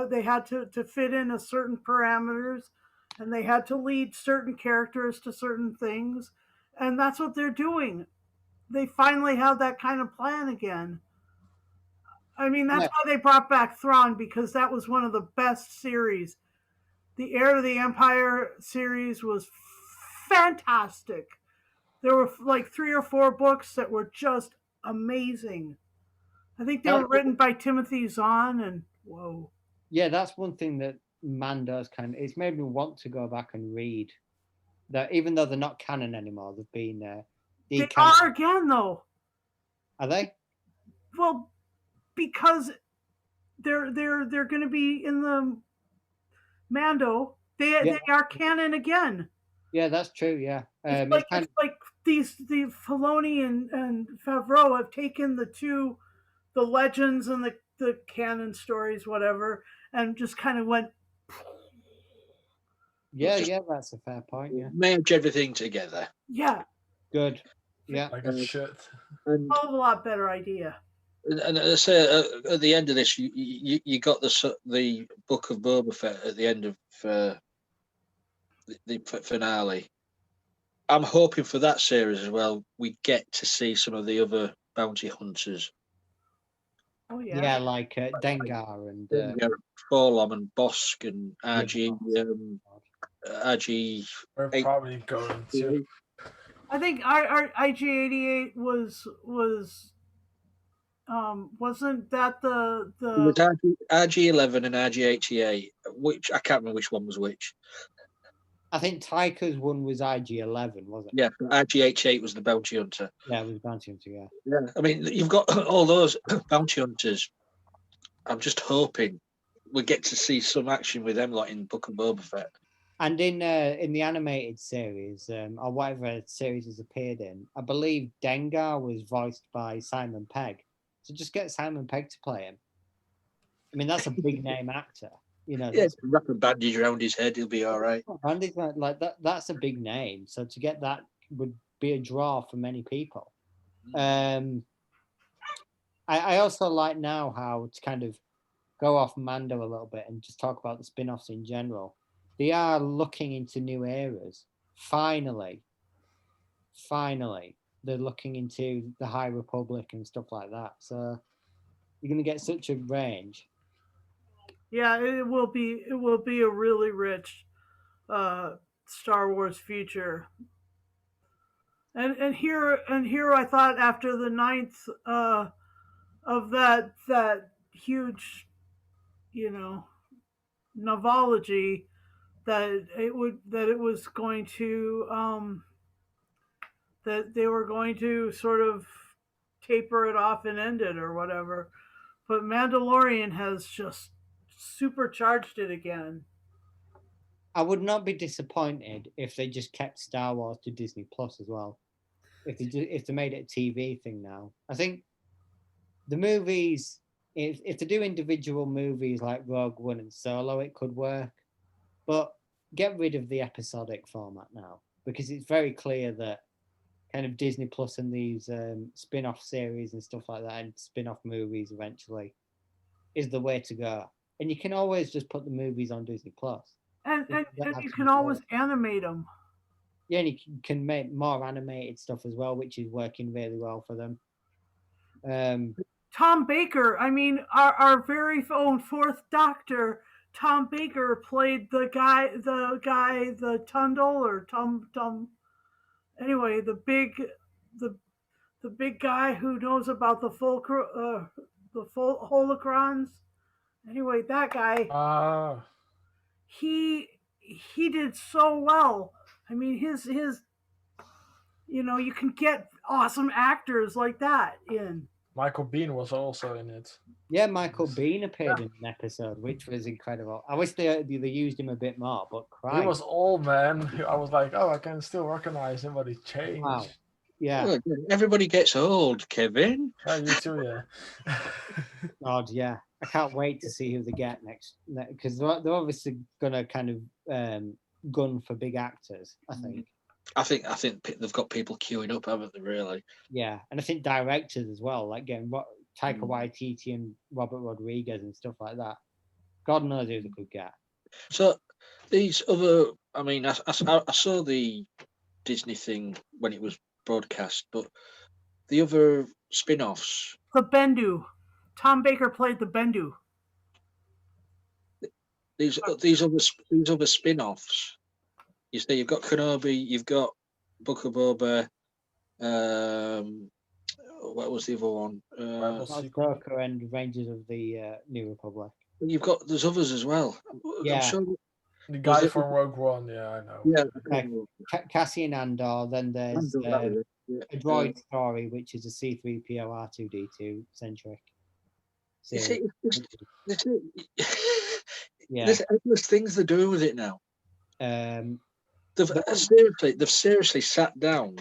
Speaker 4: they had to fit in a certain parameters, and they had to lead certain characters to certain things, and that's what they're doing. They finally have that kind of plan again. I mean, that's why they brought back Thrawn, because that was one of the best series. The Heir to the Empire series was fantastic. There were like 3 or 4 books that were just amazing. I think they were written by Timothy Zahn, and whoa.
Speaker 1: Yeah, that's one thing that Mando's it's made me want to go back and read that, even though they're not canon anymore, they've been
Speaker 4: they are again, though.
Speaker 1: Are they?
Speaker 4: Well, because they're going to be in the Mando. They are canon again.
Speaker 1: Yeah, that's true. Yeah,
Speaker 4: it's like the Filoni and Favreau have taken the legends and the canon stories, whatever, and just kind of went.
Speaker 1: Yeah, that's a fair point. Yeah,
Speaker 3: merge everything together.
Speaker 4: Yeah,
Speaker 1: good. Yeah,
Speaker 2: like a shit.
Speaker 4: A lot better idea.
Speaker 3: And I say at the end of this, you got the book of Boba Fett at the end of the finale. I'm hoping for that series as well. We get to see some of the other bounty hunters.
Speaker 4: Oh yeah.
Speaker 1: Yeah, like Dengar and
Speaker 3: Forlom and Bosk and RG. RG.
Speaker 2: We're probably going to.
Speaker 4: I think our IG-88 was wasn't that the
Speaker 3: It was RG-11 and RG-88, which I can't remember which one was which.
Speaker 1: I think Tyker's one was IG-11, wasn't it?
Speaker 3: Yeah, RG-88 was the bounty hunter.
Speaker 1: Yeah, it was bounty hunter.
Speaker 3: Yeah. I mean, you've got all those bounty hunters. I'm just hoping we get to see some action with them, like in Book of Boba Fett.
Speaker 1: And in the animated series, or whatever series has appeared in, I believe Dengar was voiced by Simon Pegg. So just get Simon Pegg to play him. I mean, that's a big name actor. You know,
Speaker 3: wrap a bandage around his head, he'll be all right.
Speaker 1: Bandage like that's a big name. So to get that would be a draw for many people. I also like now how to kind of go off Mando a little bit and just talk about the spin-offs in general. They are looking into new eras. Finally, they're looking into the High Republic and stuff like that. So you're going to get such a range.
Speaker 4: Yeah, it will be a really rich Star Wars future. And here I thought after the 9th of that huge, novelology, that it was going to that they were going to sort of taper it off and end it or whatever. But Mandalorian has just supercharged it again.
Speaker 1: I would not be disappointed if they just kept Star Wars to Disney Plus as well. If they made it a TV thing now. I think the movies, if they do individual movies like Rogue One and Solo, it could work. But get rid of the episodic format now, because it's very clear that kind of Disney Plus and these spin-off series and stuff like that, and spin-off movies eventually, is the way to go. And you can always just put the movies on Disney Plus.
Speaker 4: And you can always animate them.
Speaker 1: Yeah, and you can make more animated stuff as well, which is working really well for them.
Speaker 4: Tom Baker, I mean, our very own 4th Doctor, Tom Baker played the Tundle or Tum. Anyway, the big guy who knows about the full holocrons. Anyway, that guy. He did so well. I mean, his you can get awesome actors like that in.
Speaker 2: Michael Bean was also in it.
Speaker 1: Yeah, Michael
Speaker 2: Yes.
Speaker 1: Bean appeared in an episode, which was incredible. I wish they used him a bit more, but
Speaker 2: He was
Speaker 1: Christ,
Speaker 2: old, man. I was like, oh, I can still recognize him, but he changed.
Speaker 1: wow. Yeah,
Speaker 3: Look, everybody gets old, Kevin.
Speaker 2: You too, yeah.
Speaker 1: God, yeah. I can't wait to see who they get next, because they're obviously gonna kind of gun for big actors. I think.
Speaker 3: I think they've got people queuing up, haven't they? Really?
Speaker 1: Yeah, and I think directors as well, like getting Taika
Speaker 3: Mm.
Speaker 1: Waititi and Robert Rodriguez and stuff like that. God knows who they could get.
Speaker 3: So these other, I mean, I saw the Disney thing when it was broadcast, but the other spin-offs.
Speaker 4: The Bendu. Tom Baker played the Bendu.
Speaker 3: These other spin-offs. You say you've got Kenobi, you've got Book of Boba. What was the other one?
Speaker 1: Ashoka and Rangers of the New Republic.
Speaker 3: There's others as well.
Speaker 1: Yeah.
Speaker 3: I'm sure.
Speaker 2: The guy from Rogue One, yeah, I know.
Speaker 3: Yeah.
Speaker 1: Okay. Cassian Andor. Then there's a droid story, which is a C-3PO R2D2 centric.
Speaker 3: There's endless things they're doing with it now. They've seriously sat down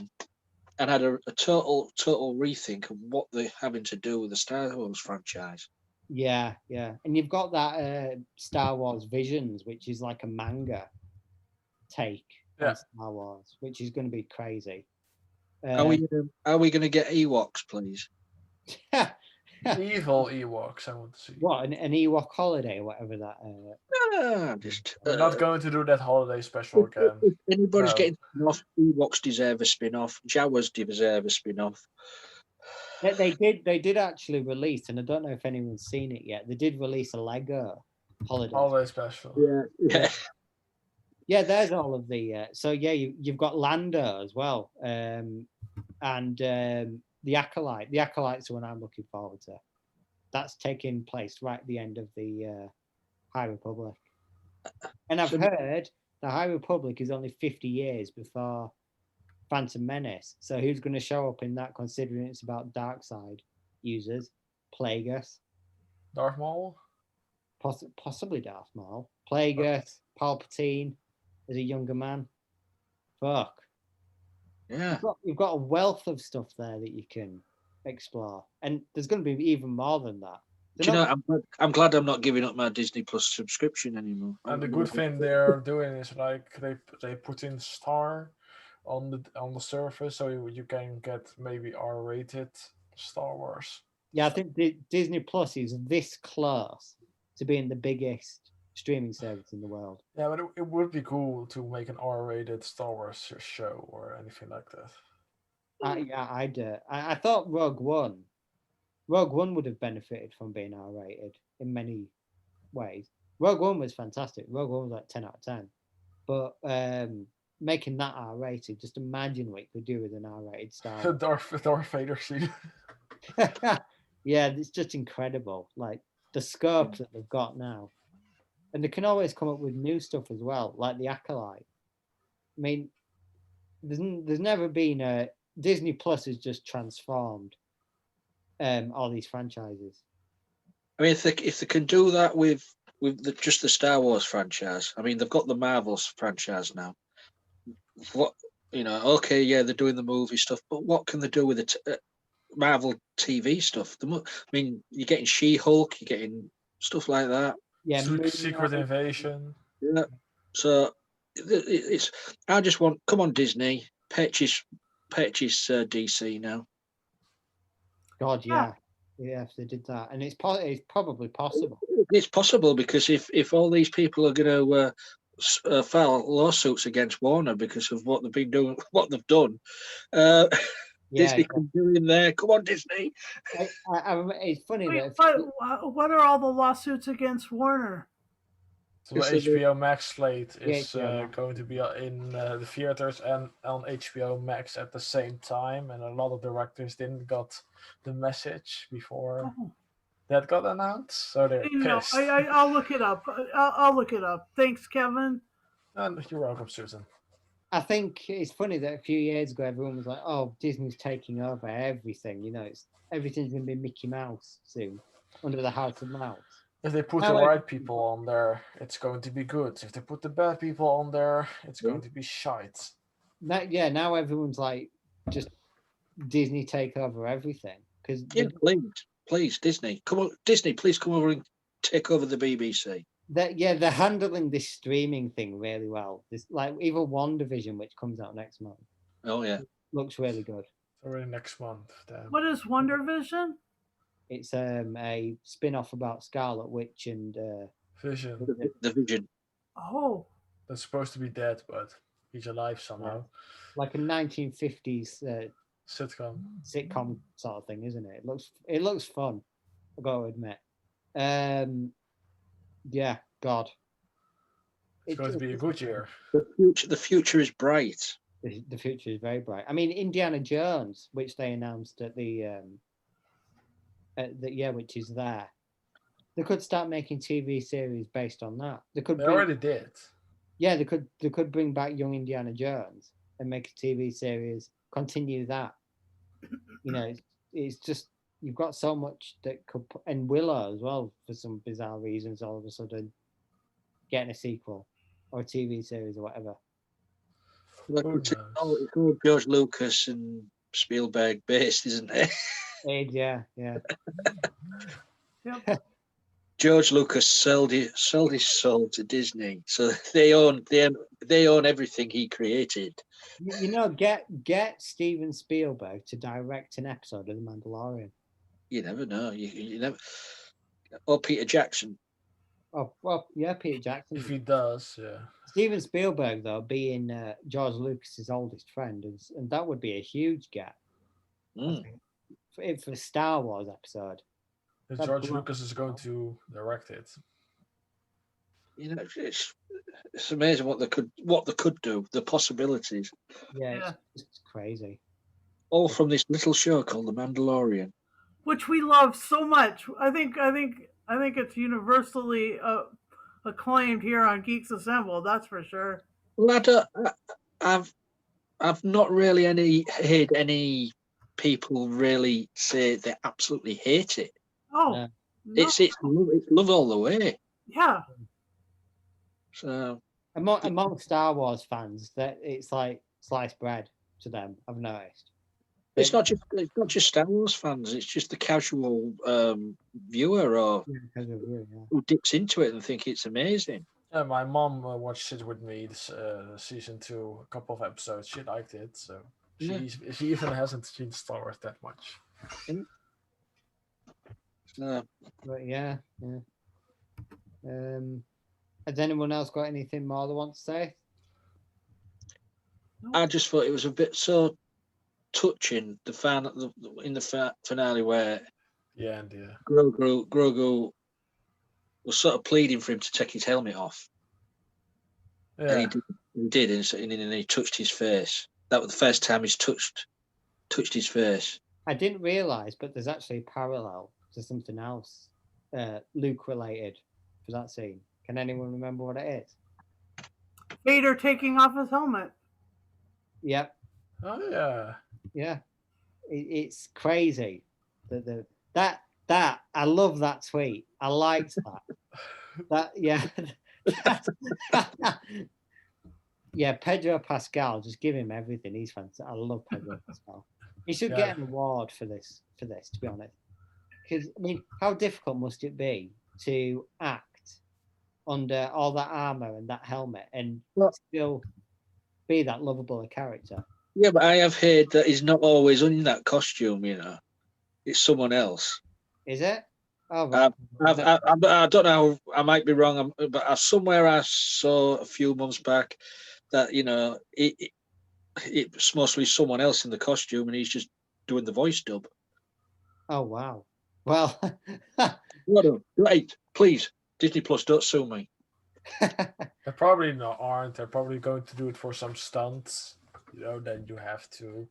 Speaker 3: and had a total rethink of what they're having to do with the Star Wars franchise.
Speaker 1: Yeah, and you've got that Star Wars Visions, which is like a manga take on Star Wars, which is going to be crazy.
Speaker 3: Are we going to get Ewoks, please?
Speaker 2: Evil Ewoks, I want to see.
Speaker 1: What, an Ewok holiday or whatever that.
Speaker 2: We're not going to do that holiday special again.
Speaker 3: If anybody's getting off, Ewoks deserve a spin-off. Jawas deserve a spin-off.
Speaker 1: They did actually release, and I don't know if anyone's seen it yet. They did release a Lego holiday
Speaker 2: special.
Speaker 1: Yeah. There's all of the. So yeah, you've got Lando as well, and the Acolyte. The Acolyte's the one I'm looking forward to. That's taking place right at the end of the High Republic, and I've heard the High Republic is only 50 years before Phantom Menace. So who's going to show up in that, considering it's about dark side users? Plagueis.
Speaker 2: Darth Maul?
Speaker 1: Possibly Darth Maul. Plagueis, Palpatine as a younger man. Fuck.
Speaker 3: Yeah.
Speaker 1: You've got a wealth of stuff there that you can explore. And there's going to be even more than that.
Speaker 3: I'm glad I'm not giving up my Disney Plus subscription anymore.
Speaker 2: And the good thing they're doing is like they put in Star on the surface, so you can get maybe R-rated Star Wars.
Speaker 1: Yeah, I think Disney Plus is this close to being the biggest streaming service in the world.
Speaker 2: Yeah, but it would be cool to make an R-rated Star Wars show or anything like that.
Speaker 1: I thought Rogue One would have benefited from being R-rated in many ways. Rogue One was fantastic. Rogue One was like 10 out of 10. But making that R-rated, just imagine what you could do with an R-rated Star Wars.
Speaker 2: Darth Vader scene.
Speaker 1: Yeah, it's just incredible. Like the scope that they've got now. And they can always come up with new stuff as well, like the Acolyte. I mean, there's never been a Disney Plus has just transformed all these franchises.
Speaker 3: I mean, if they can do that with just the Star Wars franchise, I mean, they've got the Marvels franchise now. Okay, yeah, they're doing the movie stuff, but what can they do with the Marvel TV stuff? I mean, you're getting She-Hulk, you're getting stuff like that.
Speaker 1: Yeah,
Speaker 2: Secret Invasion.
Speaker 3: Yeah. So I just want, come on, Disney, purchase DC now.
Speaker 1: God, yeah, if they did that, and it's probably possible.
Speaker 3: It's possible because if all these people are going to file lawsuits against Warner because of what they've been doing, what they've done, Disney can do in there. Come on, Disney.
Speaker 1: It's funny that.
Speaker 4: What are all the lawsuits against Warner?
Speaker 2: So the HBO Max slate is going to be in the theaters and on HBO Max at the same time, and a lot of directors didn't got the message before that got announced, so they're pissed.
Speaker 4: I'll look it up. I'll look it up. Thanks, Kevin.
Speaker 2: And you're welcome, Susan.
Speaker 1: I think it's funny that a few years ago everyone was like, "Oh, Disney's taking over everything." everything's going to be Mickey Mouse soon, under the House of Mouse.
Speaker 2: If they put
Speaker 1: Now
Speaker 2: the
Speaker 1: I-
Speaker 2: right people on there, it's going to be good. If they put the bad people on there, it's going to be shite.
Speaker 1: Now everyone's like, just Disney take over everything. Because
Speaker 3: Yeah, please, Disney, come on, Disney, please come over and take over the BBC.
Speaker 1: they're handling this streaming thing really well. This like even WandaVision, which comes out next month,
Speaker 3: Oh yeah,
Speaker 1: looks really good.
Speaker 2: Already next month. Then.
Speaker 4: What is Wonder Vision?
Speaker 1: It's a spin-off about Scarlet Witch and
Speaker 2: Vision.
Speaker 3: the Vision.
Speaker 4: Oh,
Speaker 2: That's supposed to be dead, but he's alive somehow.
Speaker 1: like a 1950s
Speaker 2: Sitcom.
Speaker 1: sitcom sort of thing, isn't it? It looks fun. I got to admit. Yeah, God.
Speaker 2: It's going to be a good year.
Speaker 3: The future is bright.
Speaker 1: The future is very bright. I mean, Indiana Jones, which they announced at the which is there. They could start making TV series based on that. They
Speaker 2: already did.
Speaker 1: Yeah, they could bring back young Indiana Jones and make a TV series, continue that. You know, it's just you've got so much that could, and Willow as well for some bizarre reasons. All of a sudden, getting a sequel or a TV series or whatever.
Speaker 3: It's all George Lucas and Spielberg based, isn't it?
Speaker 1: Yeah.
Speaker 4: yep.
Speaker 3: George Lucas sold his soul to Disney, so they own everything he created.
Speaker 1: You know, get Steven Spielberg to direct an episode of The Mandalorian.
Speaker 3: You never know. You never. Or Peter Jackson.
Speaker 1: Oh well, yeah, Peter Jackson.
Speaker 2: If he does, yeah.
Speaker 1: Steven Spielberg, though, being George Lucas's oldest friend, and that would be a huge gap. I think, for a Star Wars episode.
Speaker 2: If George Lucas is going to direct it.
Speaker 3: You know, it's amazing what they could do, the possibilities.
Speaker 1: Yeah. It's crazy.
Speaker 3: All from this little show called The Mandalorian,
Speaker 4: Which we love so much. I think it's universally acclaimed here on Geeks Assemble. That's for sure.
Speaker 3: Well, I've not really heard any people really say they absolutely hate it.
Speaker 4: Oh,
Speaker 1: Yeah.
Speaker 4: no.
Speaker 3: It's love all the way.
Speaker 4: Yeah.
Speaker 3: So
Speaker 1: Among Star Wars fans, that it's like sliced bread to them. I've noticed.
Speaker 3: it's not just Star Wars fans. It's just the casual viewer or who dips into it and think it's amazing.
Speaker 2: Yeah, my mom watched it with me this season 2, a couple of episodes. She liked it, so she even hasn't seen Star Wars that much.
Speaker 1: But yeah. Has anyone else got anything more they want to say?
Speaker 3: I just thought it was a bit so touching. In the finale where Grogu was sort of pleading for him to take his helmet off.
Speaker 2: Yeah.
Speaker 3: And he did, and he touched his face. That was the first time he's touched his face.
Speaker 1: I didn't realise, but there's actually a parallel to something else, Luke related, for that scene. Can anyone remember what it is?
Speaker 4: Vader taking off his helmet.
Speaker 1: Yep.
Speaker 2: Oh yeah.
Speaker 1: Yeah. It's crazy. That I love that tweet. I liked that. Yeah, Pedro Pascal, just give him everything. He's fantastic. I love Pedro Pascal. He should get an award for this, to be honest. Because, I mean, how difficult must it be to act under all that armor and that helmet and still be that lovable a character?
Speaker 3: Yeah, but I have heard that he's not always in that costume, you know. It's someone else.
Speaker 1: Is it? Oh, right.
Speaker 3: I don't know. I might be wrong, but somewhere I saw a few months back that, you know, it's mostly someone else in the costume and he's just doing the voice dub.
Speaker 1: Oh, wow. Well,
Speaker 3: wait, please, Disney Plus, don't sue me.
Speaker 2: They probably aren't. They're probably going to do it for some stunts. You know, then you have to.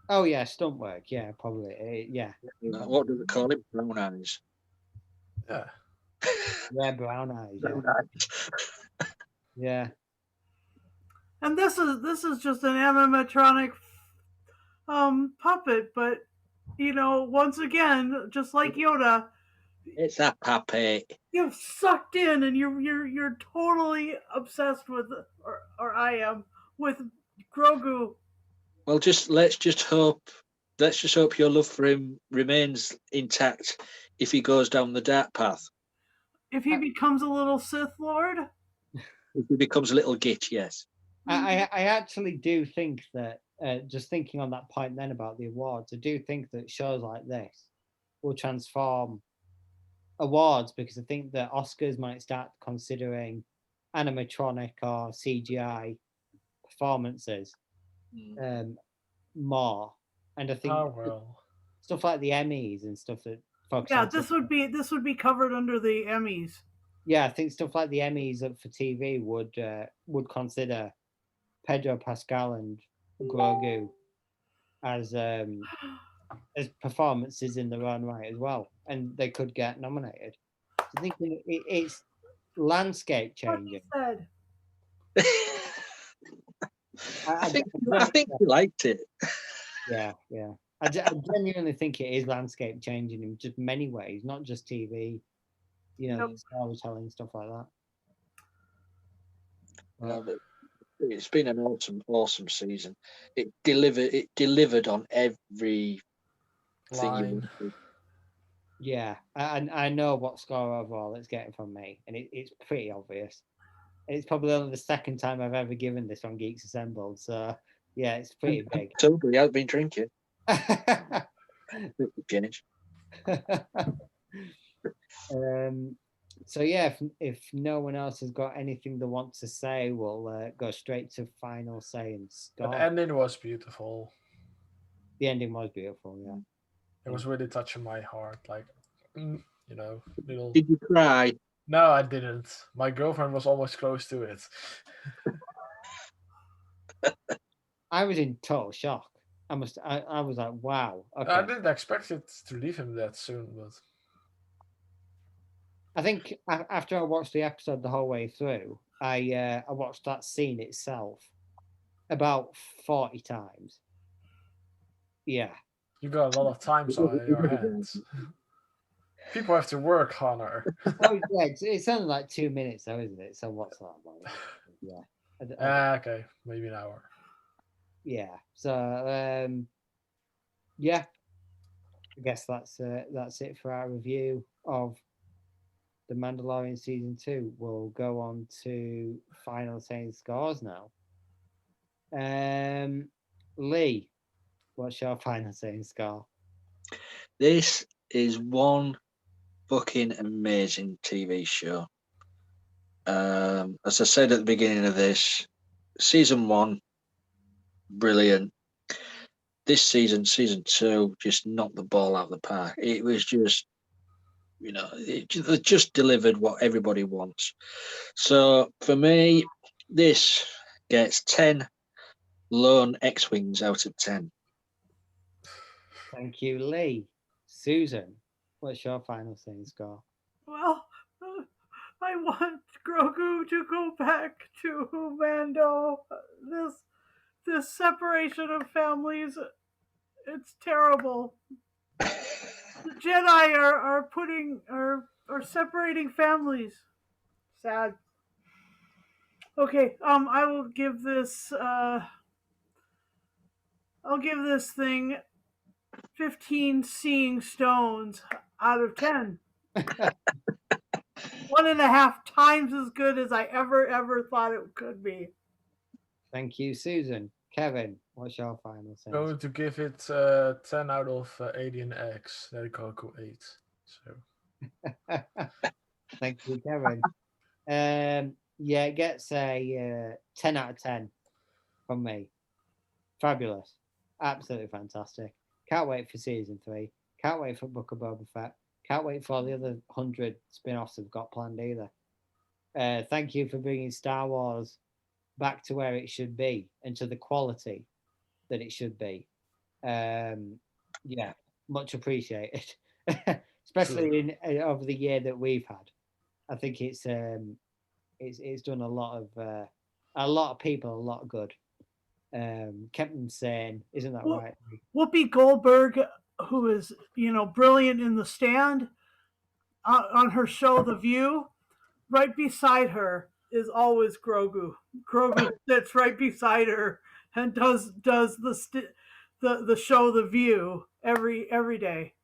Speaker 1: Oh yeah, stunt work. Yeah, probably. Yeah.
Speaker 3: What do they call it? Brown eyes.
Speaker 2: Yeah.
Speaker 1: Yeah, brown eyes. Yeah.
Speaker 3: Brown eyes.
Speaker 1: Yeah.
Speaker 4: And this is just an animatronic puppet, but once again, just like Yoda,
Speaker 3: It's a puppet.
Speaker 4: you're sucked in and you're totally obsessed with, or I am, with Grogu.
Speaker 3: Well, let's just hope your love for him remains intact if he goes down the dark path.
Speaker 4: If he becomes a little Sith Lord.
Speaker 3: If he becomes a little git, yes.
Speaker 1: I actually do think that, just thinking on that point then about the awards, I do think that shows like this will transform awards, because I think that Oscars might start considering animatronic or CGI performances more. And I think stuff like the Emmys and stuff that focus on
Speaker 4: this would be covered under the Emmys.
Speaker 1: Yeah, I think stuff like the Emmys for TV would consider Pedro Pascal and Grogu as performances in their own right as well, and they could get nominated. I think it's landscape changing.
Speaker 3: I think you liked it.
Speaker 1: Yeah. I genuinely think it is landscape changing in just many ways, not just TV. Storytelling, stuff like that.
Speaker 3: It's been an awesome season. It delivered on every thing.
Speaker 1: Yeah, and I know what score overall it's getting from me, and it's pretty obvious. It's probably only the second time I've ever given this on Geeks Assembled, so yeah, it's pretty big.
Speaker 3: Totally, I've been drinking. Finish.
Speaker 1: So yeah, if no one else has got anything they want to say, we'll go straight to final say and score.
Speaker 2: The ending was beautiful.
Speaker 1: The ending was beautiful, yeah.
Speaker 2: It was really touching my heart, like, little.
Speaker 3: Did you cry?
Speaker 2: No, I didn't. My girlfriend was almost close to it.
Speaker 1: I was in total shock. I was like, wow. Okay.
Speaker 2: I didn't expect it to leave him that soon, but
Speaker 1: I think after I watched the episode the whole way through, I watched that scene itself about 40 times. Yeah.
Speaker 2: You got a lot of times on your hands. People have to work, Connor.
Speaker 1: Oh yeah, it's only like 2 minutes though, isn't it? So what's that like? Yeah.
Speaker 2: Okay, maybe an hour.
Speaker 1: Yeah. So yeah, I guess that's it for our review of The Mandalorian season 2. We'll go on to final saying scores now. Lee, what's your final saying score?
Speaker 3: This is one fucking amazing TV show. As I said at the beginning of this, season 1, brilliant. This season 2, just knocked the ball out of the park. It was just, it just delivered what everybody wants. So for me, this gets 10 lone X-Wings out of 10.
Speaker 1: Thank you, Lee. Susan, what's your final saying score?
Speaker 4: Well, I want Grogu to go back to Mando. This separation of families, it's terrible. The Jedi are separating families. Sad. Okay, I will give this thing 15 seeing stones out of 10. 1.5 times as good as I ever thought it could be.
Speaker 1: Thank you, Susan. Kevin, what's your final saying?
Speaker 2: Going to give it 10 out of Alien X. Let it go 8. So.
Speaker 1: Thank you, Kevin. Yeah, it gets a 10 out of 10 from me. Fabulous. Absolutely fantastic. Can't wait for season 3. Can't wait for Book of Boba Fett. Can't wait for all the other 100 spin-offs we've got planned either. Thank you for bringing Star Wars back to where it should be and to the quality that it should be. Yeah, much appreciated. Especially over the year that we've had. I think it's done a lot of people a lot of good. Kept them sane, isn't that right?
Speaker 4: Whoopi Goldberg who is, brilliant in the stand on her show, The View. Right beside her is always Grogu. Grogu sits right beside her and does the show The View every day.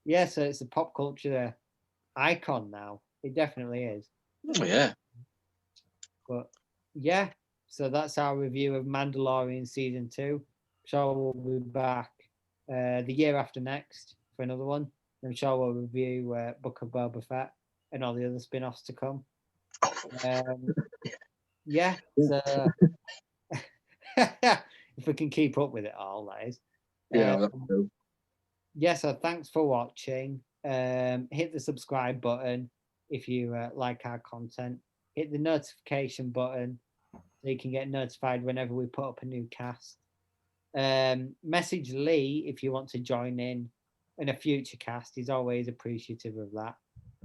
Speaker 1: Yeah, so it's a pop culture icon now. It definitely is.
Speaker 3: Oh, yeah.
Speaker 1: But yeah, so that's our review of Mandalorian season 2. Sure, we'll be back the year after next for another one. I'm sure we'll review Book of Boba Fett and all the other spin-offs to come. Yeah, so if we can keep up with it all, that is.
Speaker 3: Yeah, that's true.
Speaker 1: Yeah, so thanks for watching. Hit the subscribe button if you like our content. Hit the notification button so you can get notified whenever we put up a new cast. Message Lee if you want to join in a future cast. He's always appreciative of that,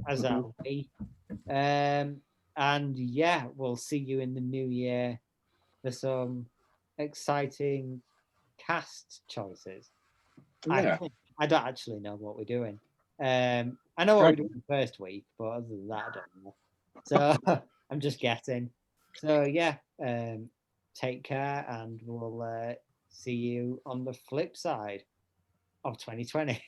Speaker 1: as are we. And yeah, we'll see you in the new year for some exciting cast choices.
Speaker 3: Yeah.
Speaker 1: I don't actually know what we're doing. I know what we're doing the first week, but other than that, I don't know. So I'm just guessing. So yeah, take care, and we'll see you on the flip side of 2020.